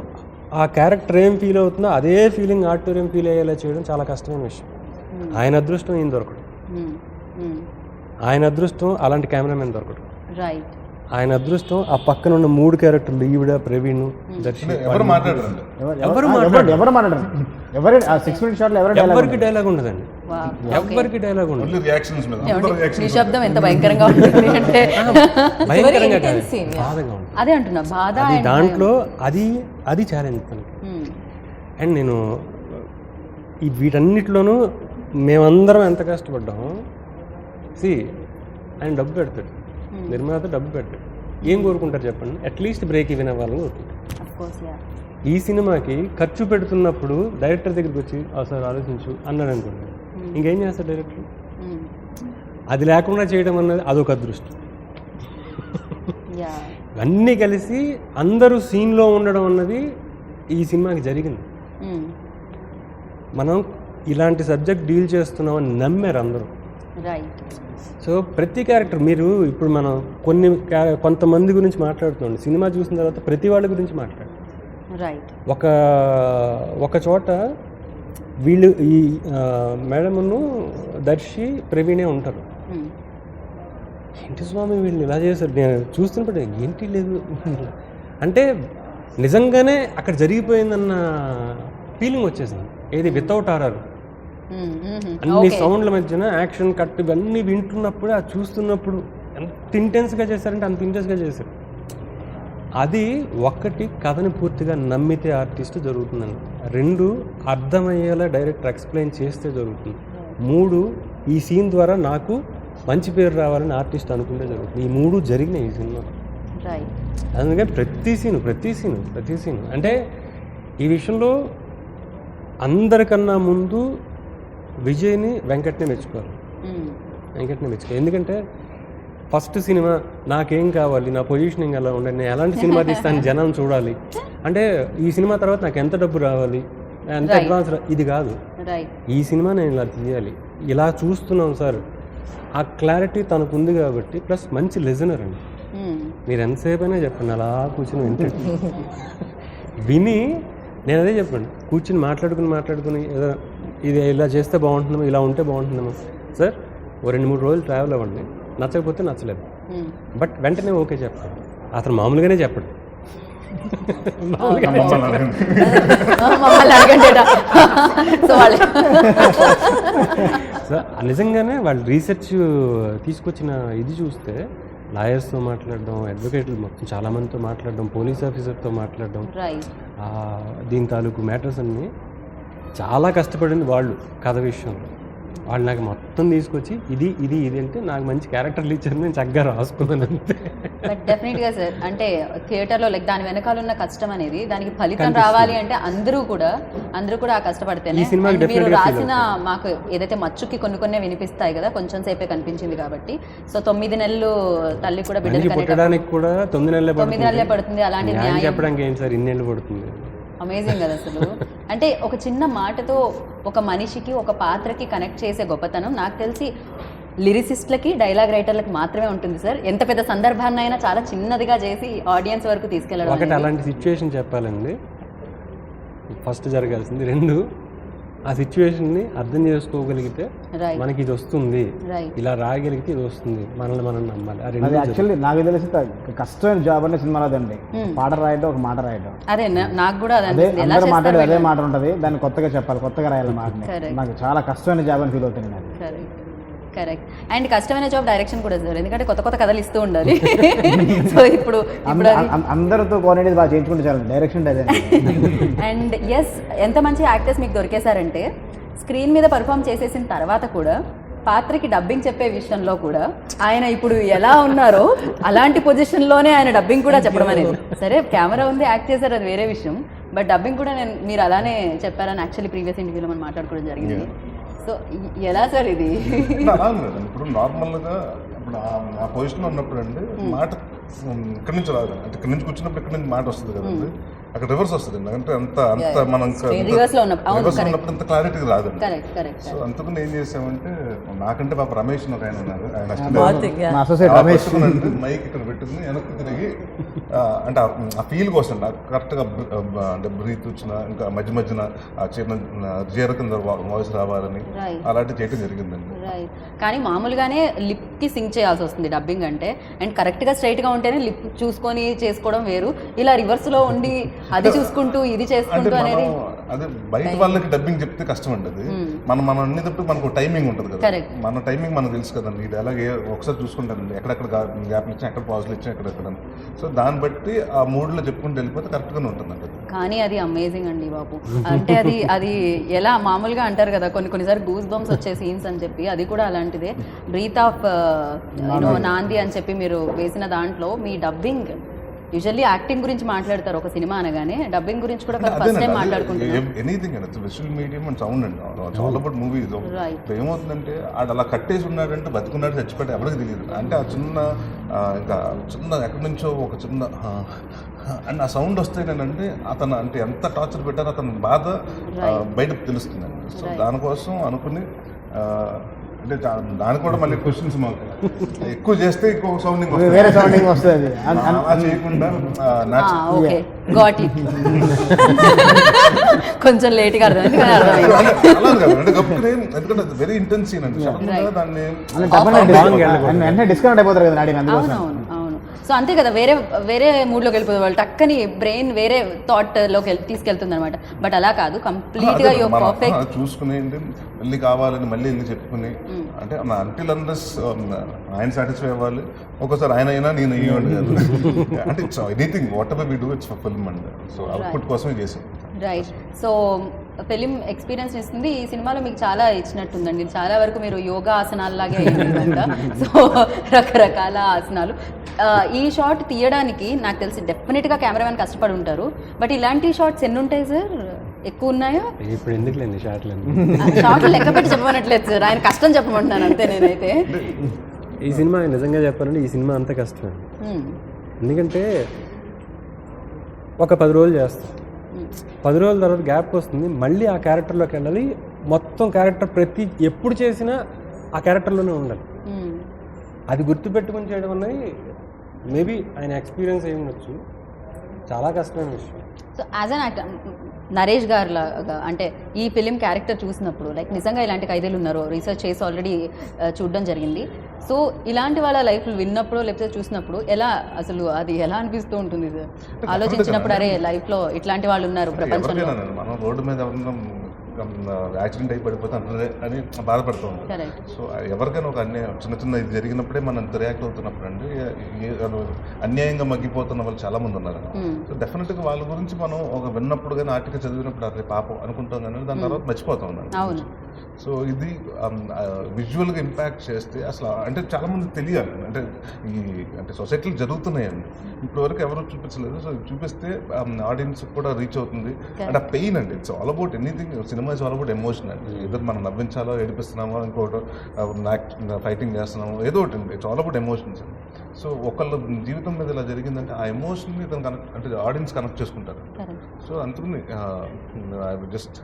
ఆ క్యారెక్టర్ ఏం ఫీల్ అవుతుందో అదే ఫీలింగ్ ఆడిటోరియం ఫీల్ అయ్యేలా చేయడం చాలా కష్టమైన విషయం. ఆయన అదృష్టం ఈయన దొరకడు, ఆయన అదృష్టం అలాంటి కెమెరామెన్ దొరకడు, ఆయన అదృష్టం ఆ పక్కన ఉన్న 3 క్యారెక్టర్లు ఈవిడ, ప్రవీణ్, దర్శి, ఎవరికి డైలాగ్ ఉండదండి, ఎవరికి డైలాగ్ ఉండదు. నిశ్శబ్దం ఎంత భయంకరంగా ఉంటుంది అంటే భయంకరంగా బాధగా ఉంటుంది. అదే అంటున్నా, బాధ అది దాంట్లో అది ఛాలెంజ్ తనకి. అండ్ నేను ఈ వీటన్నిటిలోనూ మేమందరం ఎంత కష్టపడ్డాము. ఆయన డబ్బు పెడతాడు, నిర్మాత డబ్బు పెడతాడు, ఏం కోరుకుంటారు చెప్పండి, అట్లీస్ట్ బ్రేక్ ఈవెన్ అవ్వాలని కోరుకుంటారు. ఈ సినిమాకి ఖర్చు పెడుతున్నప్పుడు డైరెక్టర్ దగ్గరికి వచ్చి సార్ ఆలోచించు అన్నాడు అనుకోండి, ఇంకేం చేస్తాడు డైరెక్టర్? అది లేకుండా చేయడం అన్నది అదొక అదృష్టం. అన్నీ కలిసి అందరూ సీన్లో ఉండడం అన్నది ఈ సినిమాకి జరిగింది. మనం ఇలాంటి సబ్జెక్ట్ డీల్ చేస్తున్నామని నమ్మారు అందరూ. సో ప్రతి క్యారెక్టర్ మీరు ఇప్పుడు మనం కొంతమంది గురించి మాట్లాడుతున్నాం, సినిమా చూసిన తర్వాత ప్రతి వాళ్ళ గురించి మాట్లాడు. ఒక చోట వీళ్ళు ఈ మేడమును దర్శి ప్రవీణే ఉంటారు. ఏంటి స్వామి వీళ్ళు ఇలా చేశారు, నేను చూస్తున్నప్పుడు ఏంటి లేదు అంటే నిజంగానే అక్కడ జరిగిపోయిందన్న ఫీలింగ్ వచ్చేసింది. ఏది వితౌట్ ఆర్ఆర్ అన్ని సౌండ్ల మధ్యన యాక్షన్ కట్ ఇవన్నీ వింటున్నప్పుడు అది చూస్తున్నప్పుడు ఎంత ఇంటెన్స్గా చేశారంటే అంత ఇంటెన్స్గా చేశారు. అది ఒక్కటి కథని పూర్తిగా నమ్మితే ఆర్టిస్ట్ జరుగుతుందండి. 2 అర్థమయ్యేలా డైరెక్టర్ ఎక్స్ప్లెయిన్ చేస్తే జరుగుతుంది. 3 ఈ సీన్ ద్వారా నాకు మంచి పేరు రావాలని ఆర్టిస్ట్ అనుకుంటే జరుగుతుంది. ఈ 3 జరిగినాయి ఈ సినిమా. రైట్. అందుకని ప్రతి సీను అంటే ఈ విషయంలో అందరికన్నా ముందు విజయ్ని వెంకట్నే మెచ్చుకోవాలి. ఎందుకంటే ఫస్ట్ సినిమా నాకేం కావాలి, నా పొజిషనింగ్ ఎలా ఉండాలి, నేను ఎలాంటి సినిమా తీస్తాను జనం చూడాలి అంటే ఈ సినిమా తర్వాత నాకు ఎంత డబ్బు రావాలి, ఎంత అడ్వాన్స్ ఇది కాదు. ఈ సినిమా నేను ఇలా తీయాలి, ఇలా చూస్తున్నాం సార్, ఆ క్లారిటీ తనకు ఉంది కాబట్టి. ప్లస్ మంచి లిజనర్ అండి. మీరు ఎంతసేపు అయినా చెప్పండి, అలా కూర్చొని వింటాడు. విని నేను అదే చెప్పండి, కూర్చుని మాట్లాడుకుని ఏదో ఇది ఇలా చేస్తే బాగుంటుందేమో, ఇలా ఉంటే బాగుంటుందేమో సార్, ఓ 2-3 రోజులు ట్రావెల్ అవ్వండి, నచ్చకపోతే నచ్చలేదు, బట్ వెంటనే ఓకే చెప్పండి. అతను మామూలుగానే చెప్పండి. సో నిజంగానే వాళ్ళు రీసెర్చ్ తీసుకొచ్చిన ఇది చూస్తే లాయర్స్తో మాట్లాడడం, అడ్వకేట్లు మొత్తం చాలామందితో మాట్లాడడం, పోలీస్ ఆఫీసర్తో మాట్లాడడం, దీని తాలూకు మ్యాటర్స్ అన్నీ చాలా కష్టపడింది వాళ్ళు. కథ విషయంలో వాళ్ళు నాకు మొత్తం తీసుకొచ్చి ఇది ఇది ఇది అంటే నాకు మంచి క్యారెక్టర్లు ఇచ్చారు, నేను చక్కగా రాసుకున్నాను అంతే. బట్ డెఫినెట్గా సార్, అంటే థియేటర్లో లైక్ దాని వెనకాల ఉన్న కష్టం అనేది దానికి ఫలితం రావాలి అంటే అందరూ కూడా ఆ కష్టపడితేనే. మీరు రాసిన మాకు ఏదైతే మచ్చుకి కొన్ని వినిపిస్తాయి కదా, కొంచెం సేపే కనిపించింది కాబట్టి. సో 9 నెలలు తల్లి కూడా బిడ్డలు పుట్టడానికి కూడా 9 నెలలే పడుతుంది. అలాంటి చెప్పడానికి ఏంటి సార్, 2 నెలలు పడుతుంది. అమేజింగ్ కదా అసలు. అంటే ఒక చిన్న మాటతో ఒక మనిషికి, ఒక పాత్రకి కనెక్ట్ చేసే గొప్పతనం నాకు తెలిసి లిరిసిస్ట్లకి, డైలాగ్ రైటర్లకి మాత్రమే ఉంటుంది సార్. ఎంత పెద్ద సందర్భాన్ని అయినా చాలా చిన్నదిగా చేసి ఆడియన్స్ వరకు తీసుకెళ్ళడం. ఒకటి అలాంటి సిచ్యువేషన్ చెప్పాలండి, ఫస్ట్ జరగాల్సింది. 2 ఆ సిచ్యువేషన్ని అర్థం చేసుకోగలిగితే మనకి ఇది వస్తుంది, ఇలా రాగలిగితే ఇది వస్తుంది, మనల్ని మనం నమ్మాలి. అది యాక్చువల్లీ నాకు తెలిసి కష్టమైన జాబ్ అనే సినిమా రాదండి. పాట రాయడం, ఒక మాట రాయడం. అదే నాకు కూడా అందరూ మాట్లాడేది అదే మాట ఉంటుంది, దాన్ని కొత్తగా చెప్పాలి, కొత్తగా రాయాలి మాటని. నాకు చాలా కష్టమైన జాబ్ అని ఫీల్ అవుతుంది నాకు. కరెక్ట్. అండ్ కష్టమైన జాబ్ డైరెక్షన్ కూడా సార్, ఎందుకంటే కొత్త కథలు ఇస్తూ ఉండాలి. సో ఇప్పుడు అందరితో కోఆర్డినేట్ బాగా చేయించుకుంటే చాలు, డైరెక్షన్ అదే. అండ్ ఎస్, ఎంత మంచి యాక్టర్స్ మీకు దొరికేశారంటే స్క్రీన్ మీద పర్ఫామ్ చేసేసిన తర్వాత కూడా పాత్రకి డబ్బింగ్ చెప్పే విషయంలో కూడా ఆయన ఇప్పుడు ఎలా ఉన్నారో అలాంటి పొజిషన్లోనే ఆయన డబ్బింగ్ కూడా చెప్పడం అనేది. సరే కెమెరా ఉంది, యాక్ట్ చేశారు, అది వేరే విషయం. బట్ డబ్బింగ్ కూడా మీరు అలానే చెప్పారని యాక్చువల్లీ ప్రీవియస్ ఇంటర్వ్యూలో మనం మాట్లాడుకోవడం జరిగింది. సో ఎలా సార్ ఇది? అలా లేదు. ఇప్పుడు నార్మల్గా ఇప్పుడు ఆ పొజిషన్లో ఉన్నప్పుడు అండి మాట ఇక్కడి నుంచి రాదు, అంటే ఇక్కడి నుంచి కూర్చున్నప్పుడు ఇక్కడి నుంచి మాట వస్తుంది కదండి, అక్కడ రివర్స్ వస్తుంది. అంటే అంత మనం ఉన్నప్పుడు అంత క్లారిటీ రాదు. సో అందుకని ఏం చేసామంటే, నాకంటే పాప రమేష్ ఆయన ఉన్నారు, ఆయన మైక్ ఇక్కడ పెట్టుకుని వెనక్కి తిరిగి అంటే ఆ ఫీల్ కోసం నాకు కరెక్ట్గా అంటే బ్రీత్ వచ్చిన, ఇంకా మధ్యన ఆ చిన్న జీర కింద వాయిస్ రావాలని అలాంటివి చేయడం జరిగిందండి. కానీ మామూలుగానే లిప్కి సింక్ చేయాల్సి వస్తుంది డబ్బింగ్ అంటే, అండ్ కరెక్ట్గా స్ట్రైట్గా ఉంటేనే లిప్ చూసుకొని చేసుకోవడం వేరు, ఇలా రివర్స్లో ఉండి అది చూసుకుంటూ ఇది చేసుకుంటూ అనేది. అదే బయట వాళ్ళకి డబ్బింగ్ చెప్తే కష్టం అండి. అది మనం అన్నిటప్పుడు మనకు టైమింగ్ ఉంటుంది కదా, మన టైమింగ్ మనకు తెలుసు కదండి. ఇది అలాగే ఒకసారి చూసుకుంటానండి, ఎక్కడెక్కడ గ్యాప్లు ఇచ్చాం, ఎక్కడ పాజులు ఇచ్చాం, ఎక్కడెక్కడ. సో దాన్ని బట్టి ఆ మూడ్లో చెప్పుకుంటూ వెళ్ళిపోతే కరెక్ట్గానే ఉంటుందండి. కానీ అది అమేజింగ్ అండి బాబు. అంటే అది ఎలా మామూలుగా అంటారు కదా కొన్నిసార్లు గూస్ బంప్స్ వచ్చే సీన్స్ అని చెప్పి, అది కూడా అలాంటిదే. బ్రీత్ ఆఫ్ నాంది అని చెప్పి మీరు వేసిన దాంట్లో మీ డబ్బింగ్, యూజువల్లీ యాక్టింగ్ గురించి మాట్లాడతారు ఒక సినిమా అనగానే, డబ్బింగ్ గురించి కూడా ఫస్ట్ టైం మాట్లాడుకుంటున్నాం. ఎనీథింగ్ అండి, విజువల్ మీడియం అండ్ సౌండ్ అండి, చాలా అబౌట్ మూవీ. ఏమవుతుందంటే ఆడ అలా కట్టేసి ఉన్నాడంటే బతుకున్నాడు, చచ్చిపోతే ఎవరికి తెలియదు. అంటే ఆ చిన్న ఇంకా చిన్న ఎక్కడి నుంచో ఒక చిన్న అండ్ ఆ సౌండ్ వస్తేనంటే అతను అంటే ఎంత టార్చర్ పెట్టారో అతని బాధ బయటకు తెలుస్తుందండి. సో దానికోసం అనుకుని అంటే దానికి కూడా మళ్ళీ క్వశ్చన్స్ మాకు ఎక్కువ చేస్తే ఎక్కువ సౌండింగ్ వేరే సౌండింగ్ వస్తుంది, అలా చేయకుండా కొంచెం లేట్గా అర్థమైంది. అలా కాదు అంటే గప్పుడే, ఎందుకంటే వెరీ ఇంటెన్స్ సీన్ అండి, దాన్ని వెంటనే డిస్కనెక్ట్ అయిపోతారు కదా నాడి. అవును. సో అంతే కదా, వేరే మూడ్లోకి వెళ్ళిపోతే వాళ్ళు టక్కని బ్రెయిన్ వేరే థాట్లోకి తీసుకెళ్తుంది అనమాట. బట్ అలా కాదు, కంప్లీట్గా పర్ఫెక్ట్ చూసుకుని మళ్ళీ కావాలని మళ్ళీ వెళ్ళి చెప్పుకుని, అంటే అంటిల్ అన్లెస్ ఆయన సాటిస్ఫై అవ్వాలి. ఒక్కోసారి ఆయన అయినా నేను అయ్యేవాడు కాదు. అంటే anything whatever we do it's for film అండి. సో అవుట్పుట్ కోసమే చేసాం. రైట్. సో ఫిలిం ఎక్స్పీరియన్స్ ఇస్తుంది. ఈ సినిమాలో మీకు చాలా ఇచ్చినట్టుందండి, చాలా వరకు మీరు యోగా ఆసనాలలాగే అయిందంట. సో రకరకాల ఆసనాలు. ఈ షాట్ తీయడానికి నాకు తెలిసి డెఫినెట్గా కెమెరామెన్ కష్టపడి ఉంటారు. బట్ ఇలాంటి షాట్స్ ఎన్ని ఉంటాయి సార్? ఎక్కువ ఉన్నాయా? ఇప్పుడు ఎందుకులేండి షార్ట్లు షాట్లు లెక్క పెట్టి చెప్పమనట్లేదు సార్, ఆయన కష్టం చెప్పమంటున్నాను అంతే నేనైతే. ఈ సినిమా నిజంగా చెప్పాలంటే ఈ సినిమా అంత కష్టం. ఎందుకంటే ఒక 10 రోజులు చేస్తాం, 10 రోజుల తర్వాత గ్యాప్ వస్తుంది, మళ్ళీ ఆ క్యారెక్టర్లోకి వెళ్ళాలి. మొత్తం క్యారెక్టర్ ఎప్పుడు చేసినా ఆ క్యారెక్టర్లోనే ఉండాలి. అది గుర్తుపెట్టుకుని చేయడం అనేది మేబీ ఆయన ఎక్స్పీరియన్స్ అయి ఉండొచ్చు, చాలా కష్టమైన విషయం. So as an actor Naresh గారు లాగా అంటే ఈ ఫిలిం క్యారెక్టర్ చూసినప్పుడు లైక్ నిజంగా ఇలాంటి ఖైదీలు ఉన్నారు, రీసెర్చ్ చేసి ఆల్రెడీ చూడడం జరిగింది. సో ఇలాంటి వాళ్ళ లైఫ్లో విన్నప్పుడు లేకపోతే చూసినప్పుడు అసలు అది ఎలా అనిపిస్తూ ఉంటుంది సార్? ఆలోచించినప్పుడు అరే లైఫ్లో ఇట్లాంటి వాళ్ళు ఉన్నారు ప్రపంచంలో. మనం రోడ్డు మీద యాక్సిడెంట్ అయి పడిపోతే అంతే అని బాధపడుతూ ఉంటాం. సో ఎవరికైనా ఒక చిన్న చిన్న ఇది జరిగినప్పుడే మనం రియాక్ట్ అవుతున్నప్పుడు అండి అన్యాయంగా మగ్గిపోతున్న వాళ్ళు చాలా మంది ఉన్నారు. సో డెఫినెట్గా వాళ్ళ గురించి మనం ఒక విన్నప్పుడు కానీ ఆర్టికల్ చదివినప్పుడు అదే పాపం అనుకుంటాం కానీ దాని తర్వాత మర్చిపోతాం. సో ఇది విజువల్గా ఇంపాక్ట్ చేస్తే అసలు అంటే చాలామంది తెలియాలి, అంటే సొసైటీలో జరుగుతున్నాయండి, ఇప్పటివరకు ఎవరు చూపించలేదు. సో చూపిస్తే ఆడియన్స్ కూడా రీచ్ అవుతుంది. అంటే ఆ పెయిన్ అండి, it's all about anything. Cinema is all about emotion అండి. ఏదో మనం నవ్వించాలో ఏడిపిస్తున్నామో, ఇంకోటి ఫైటింగ్ చేస్తున్నామో, ఏదో ఒకటి అండి. ఇట్స్ ఆల్ అబౌట్ ఎమోషన్స్ అండి. సో ఒకళ్ళ జీవితం మీద ఇలా జరిగిందంటే ఆ ఎమోషన్ని తను అంటే ఆడియన్స్ కనెక్ట్ చేసుకుంటారు. సో అందుకని just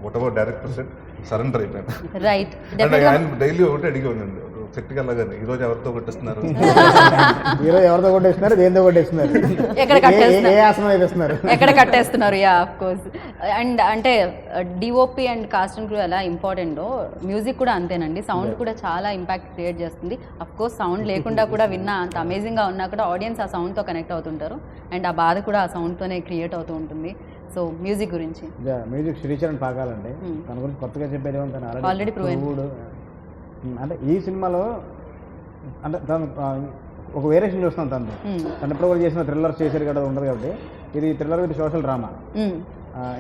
what ever director set surrender అయిపోయాను. రైట్. ఆయన డైలీ ఒకటి అడిగేవాడిని, సెట్కి వెళ్ళగానే ఈరోజు ఎవరితో కొట్టేస్తున్నారు, ఈరోజు ఎవరితో కొట్టేస్తున్నారు, దేంతో కొట్టేస్తున్నారు, ఎక్కడ కట్టేస్తున్నారు. Yeah of course. అండ్ అంటే DOP and cast and crew ఎలా ఇంపార్టెంటో మ్యూజిక్ కూడా అంతేనండి. సౌండ్ కూడా చాలా ఇంపాక్ట్ క్రియేట్ చేస్తుంది. అఫ్ కోర్స్ సౌండ్ లేకుండా కూడా విన్నా అంత అమేజింగ్గా ఉన్నా కూడా ఆడియన్స్ ఆ సౌండ్తో కనెక్ట్ అవుతుంటారు అండ్ ఆ బాధ కూడా ఆ సౌండ్తోనే క్రియేట్ అవుతూ ఉంటుంది. సో మ్యూజిక్ గురించి మ్యూజిక్ శ్రీచరణ్ పాకాలండి, తన గురించి కొత్తగా చెప్పేది ఆల్రెడీ ప్రూవ్. అంటే ఈ సినిమాలో అంటే తను ఒక వేరియేషన్ చూస్తాం తను ఎప్పుడు కూడా చేసిన థ్రిల్లర్స్ చేసేది కదా ఉండదు కాబట్టి ఇది థ్రిల్లర్ విత్ సోషల్ డ్రామా.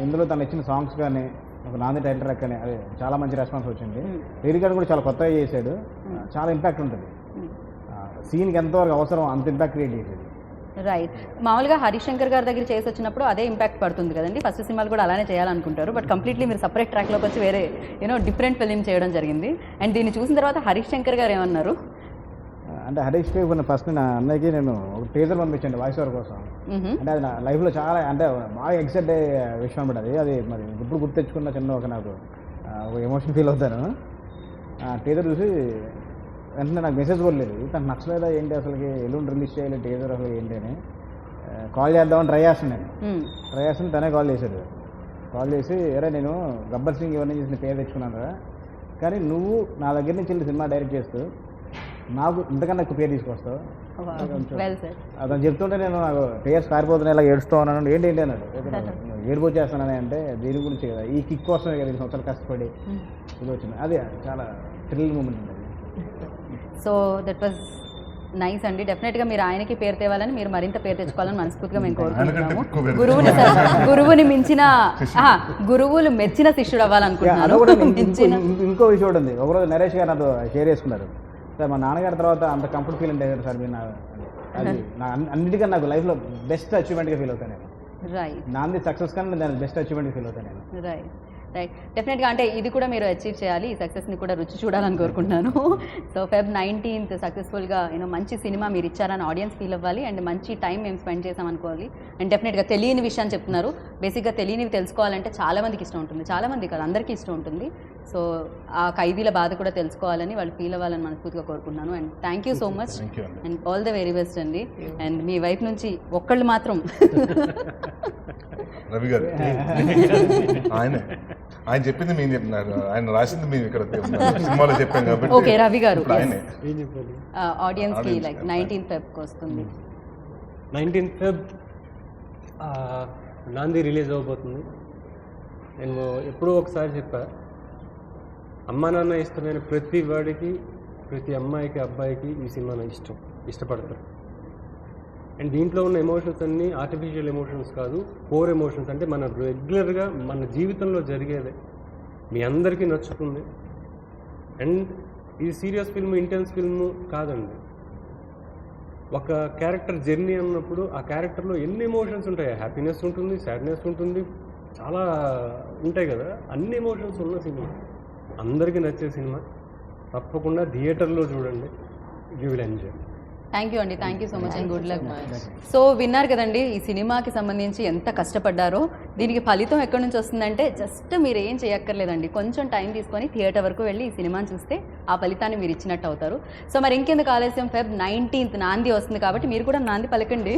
ఇందులో తను ఇచ్చిన సాంగ్స్ కానీ ఒక నాంది టైటిల్ ట్రాక్ కానీ అది చాలా మంచి రెస్పాన్స్ వచ్చింది. లిరిక్ కూడా చాలా కొత్తగా చేశాడు, చాలా ఇంపాక్ట్ ఉంటుంది. సీన్కి ఎంతవరకు అవసరం అంత ఇంపాక్ట్ క్రియేట్ చేసేది. రైట్. మామూలుగా హరిశంకర్ గారి దగ్గర చేసి వచ్చినప్పుడు అదే ఇంపాక్ట్ పడుతుంది కదండి. ఫస్ట్ సినిమాలు కూడా అలానే చేయాలనుకుంటారు, బట్ కంప్లీట్లీ మీరు సపరేట్ ట్రాక్లోకి వచ్చి వేరే డిఫరెంట్ ఫిలిం చేయడం జరిగింది. అండ్ దీన్ని చూసిన తర్వాత హరిశంకర్ గారు ఏమన్నారు అంటే హరీష్ ఫస్ట్ నా అన్నయ్యకి నేను ఒక టీజర్ పంపించండి వాయిస్ ఓవర్ కోసం. అంటే అది నా లైఫ్లో చాలా అంటే బాగా ఎక్సైట్ అయ్యే విషయం అనమాట. అది మరి ఇప్పుడు గుర్తు తెచ్చుకున్న చిన్న నాకు ఒక ఎమోషన్ ఫీల్ అవుతాను. టీజర్ చూసి వెంటనే నాకు మెసేజ్ కూడా లేదు, తనకు నచ్చలేదా ఏంటి అసలుకి, ఎల్లుండి రిలీజ్ చేయాలి టీజర్ అసలు ఏంటి అని కాల్ చేద్దామని ట్రై చేస్తాను తనే కాల్ చేశాడు. కాల్ చేసి అరే నేను గబ్బర్ సింగ్ ఇవన్నీ చేసిన పేరు తెచ్చుకున్నాను కదా, కానీ నువ్వు నా దగ్గర నుంచి వెళ్ళి సినిమా డైరెక్ట్ చేస్తూ నాకు ఇంతకన్నా ఎక్కువ పేరు తీసుకొస్తావు అతను చెప్తుంటే నేను నాకు పేర్స్ కారిపోతున్నాయి ఇలా ఏడుస్తూ ఉన్నాను. ఏంటి అన్నాడు, ఏడిపోచేస్తానని అంటే దీని గురించి కదా ఈ కిక్ కోసమే కదా 2 సంవత్సరాలు కష్టపడి ఇది వచ్చింది. అది చాలా థ్రిల్ మూమెంట్ ఉంది. సో దట్ వాజ్ నైస్ అండి. డెఫినెట్గా మీరు ఆయనకి పేరు తేవాలని, మీరు మరింత పేరు తెచ్చుకోవాలని మనస్ఫూర్తిగా మేము కోరుకుంటున్నాము. గురువుని మించిన గురువులు మెచ్చిన శిష్యుడు అవ్వాలనుకుంటున్నాను. ఇంకో విషయం ఉంది, ఒకరోజు నరేష్ గారు నాతో షేర్ చేసుకున్నారు, సార్ మా నాన్నగారి తర్వాత అంత కంఫర్ట్ ఫీల్ అంటే సార్ మీరు అది నా అన్నిటికన్నా నాకు లైఫ్లో బెస్ట్ అచీవ్మెంట్గా ఫీల్ అవుతాను నేను. రైట్. నాది సక్సెస్ కానీ దాని బెస్ట్ అచీవ్మెంట్గా ఫీల్ అవుతాను నేను. రైట్. డెఫినెట్గా అంటే ఇది కూడా మీరు అచీవ్ చేయాలి, ఈ సక్సెస్ని కూడా రుచి చూడాలని కోరుకుంటున్నాను. సో Feb 19th సక్సెస్ఫుల్గా మంచి సినిమా మీరు ఇచ్చారని ఆడియన్స్ ఫీల్ అవ్వాలి అండ్ మంచి టైం మేము స్పెండ్ చేసాం అనుకోవాలి. అండ్ డెఫినెట్గా తెలియని విషయాన్ని చెప్తున్నారు, బేసిక్గా తెలియనివి తెలుసుకోవాలంటే చాలామందికి ఇష్టం ఉంటుంది, చాలామంది కాదు అందరికీ ఇష్టం ఉంటుంది. సో ఆ ఖైదీల బాధ కూడా తెలుసుకోవాలని వాళ్ళు ఫీల్ అవ్వాలని మనస్ఫూర్తిగా కోరుకుంటున్నాను. And thank you so much and all the very best అండి. అండ్ మీ వైపు నుంచి ఒక్కళ్ళు మాత్రం రవి గారు ఆయన చెప్పింది మేము చెప్తున్నారు, ఆయన రాసింది మేము ఇక్కడ సినిమాలో చెప్పాం కాబట్టి. ఓకే రవి గారు ఆయనే ఆడియన్స్కి లైక్ 19th Feb వస్తుంది. 19th Feb నాంది రిలీజ్ అవబోతుంది. నేను ఎప్పుడో ఒకసారి చెప్పా, అమ్మా నాన్న ఇష్టమైన ప్రతి వాడికి ప్రతి అమ్మాయికి అబ్బాయికి ఈ సినిమా ఇష్టపడతారు. అండ్ దీంట్లో ఉన్న ఎమోషన్స్ అన్నీ ఆర్టిఫిషియల్ ఎమోషన్స్ కాదు, కోర్ ఎమోషన్స్. అంటే మన రెగ్యులర్గా మన జీవితంలో జరిగేదే, మీ అందరికీ నచ్చుతుంది. అండ్ ఇది సీరియస్ ఫిల్మ్, ఇంటెన్స్ ఫిల్మ్ కాదండి. ఒక క్యారెక్టర్ జర్నీ అన్నప్పుడు ఆ క్యారెక్టర్లో ఎన్ని ఎమోషన్స్ ఉంటాయి, హ్యాపీనెస్ ఉంటుంది, సాడ్నెస్ ఉంటుంది, చాలా ఉంటాయి కదా. అన్ని ఎమోషన్స్ ఉన్న సినిమా, అందరికీ నచ్చే సినిమా. తప్పకుండా థియేటర్లో చూడండి, you will enjoy. Thank you అండి, thank you so much and good luck. So విన్నారు కదండి ఈ సినిమాకి సంబంధించి ఎంత కష్టపడ్డారో. దీనికి ఫలితం ఎక్కడి నుంచి వస్తుందంటే జస్ట్ మీరు ఏం చేయక్కర్లేదండి, కొంచెం టైం తీసుకొని థియేటర్ వరకు వెళ్ళి ఈ సినిమాని చూస్తే ఆ ఫలితాన్ని మీరు ఇచ్చినట్టు అవుతారు. సో మరి ఇంకెందుకు ఆలస్యం, Feb 19th నాంది వస్తుంది కాబట్టి మీరు కూడా నాంది పలకండి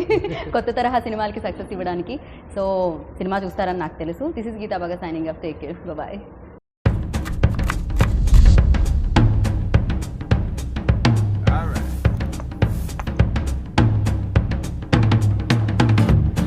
కొత్త తరహా సినిమాలకి సక్సెస్ ఇవ్వడానికి. సో సినిమా చూస్తారని నాకు తెలుసు. This is Geeta Bhagat signing off. Take care, bye.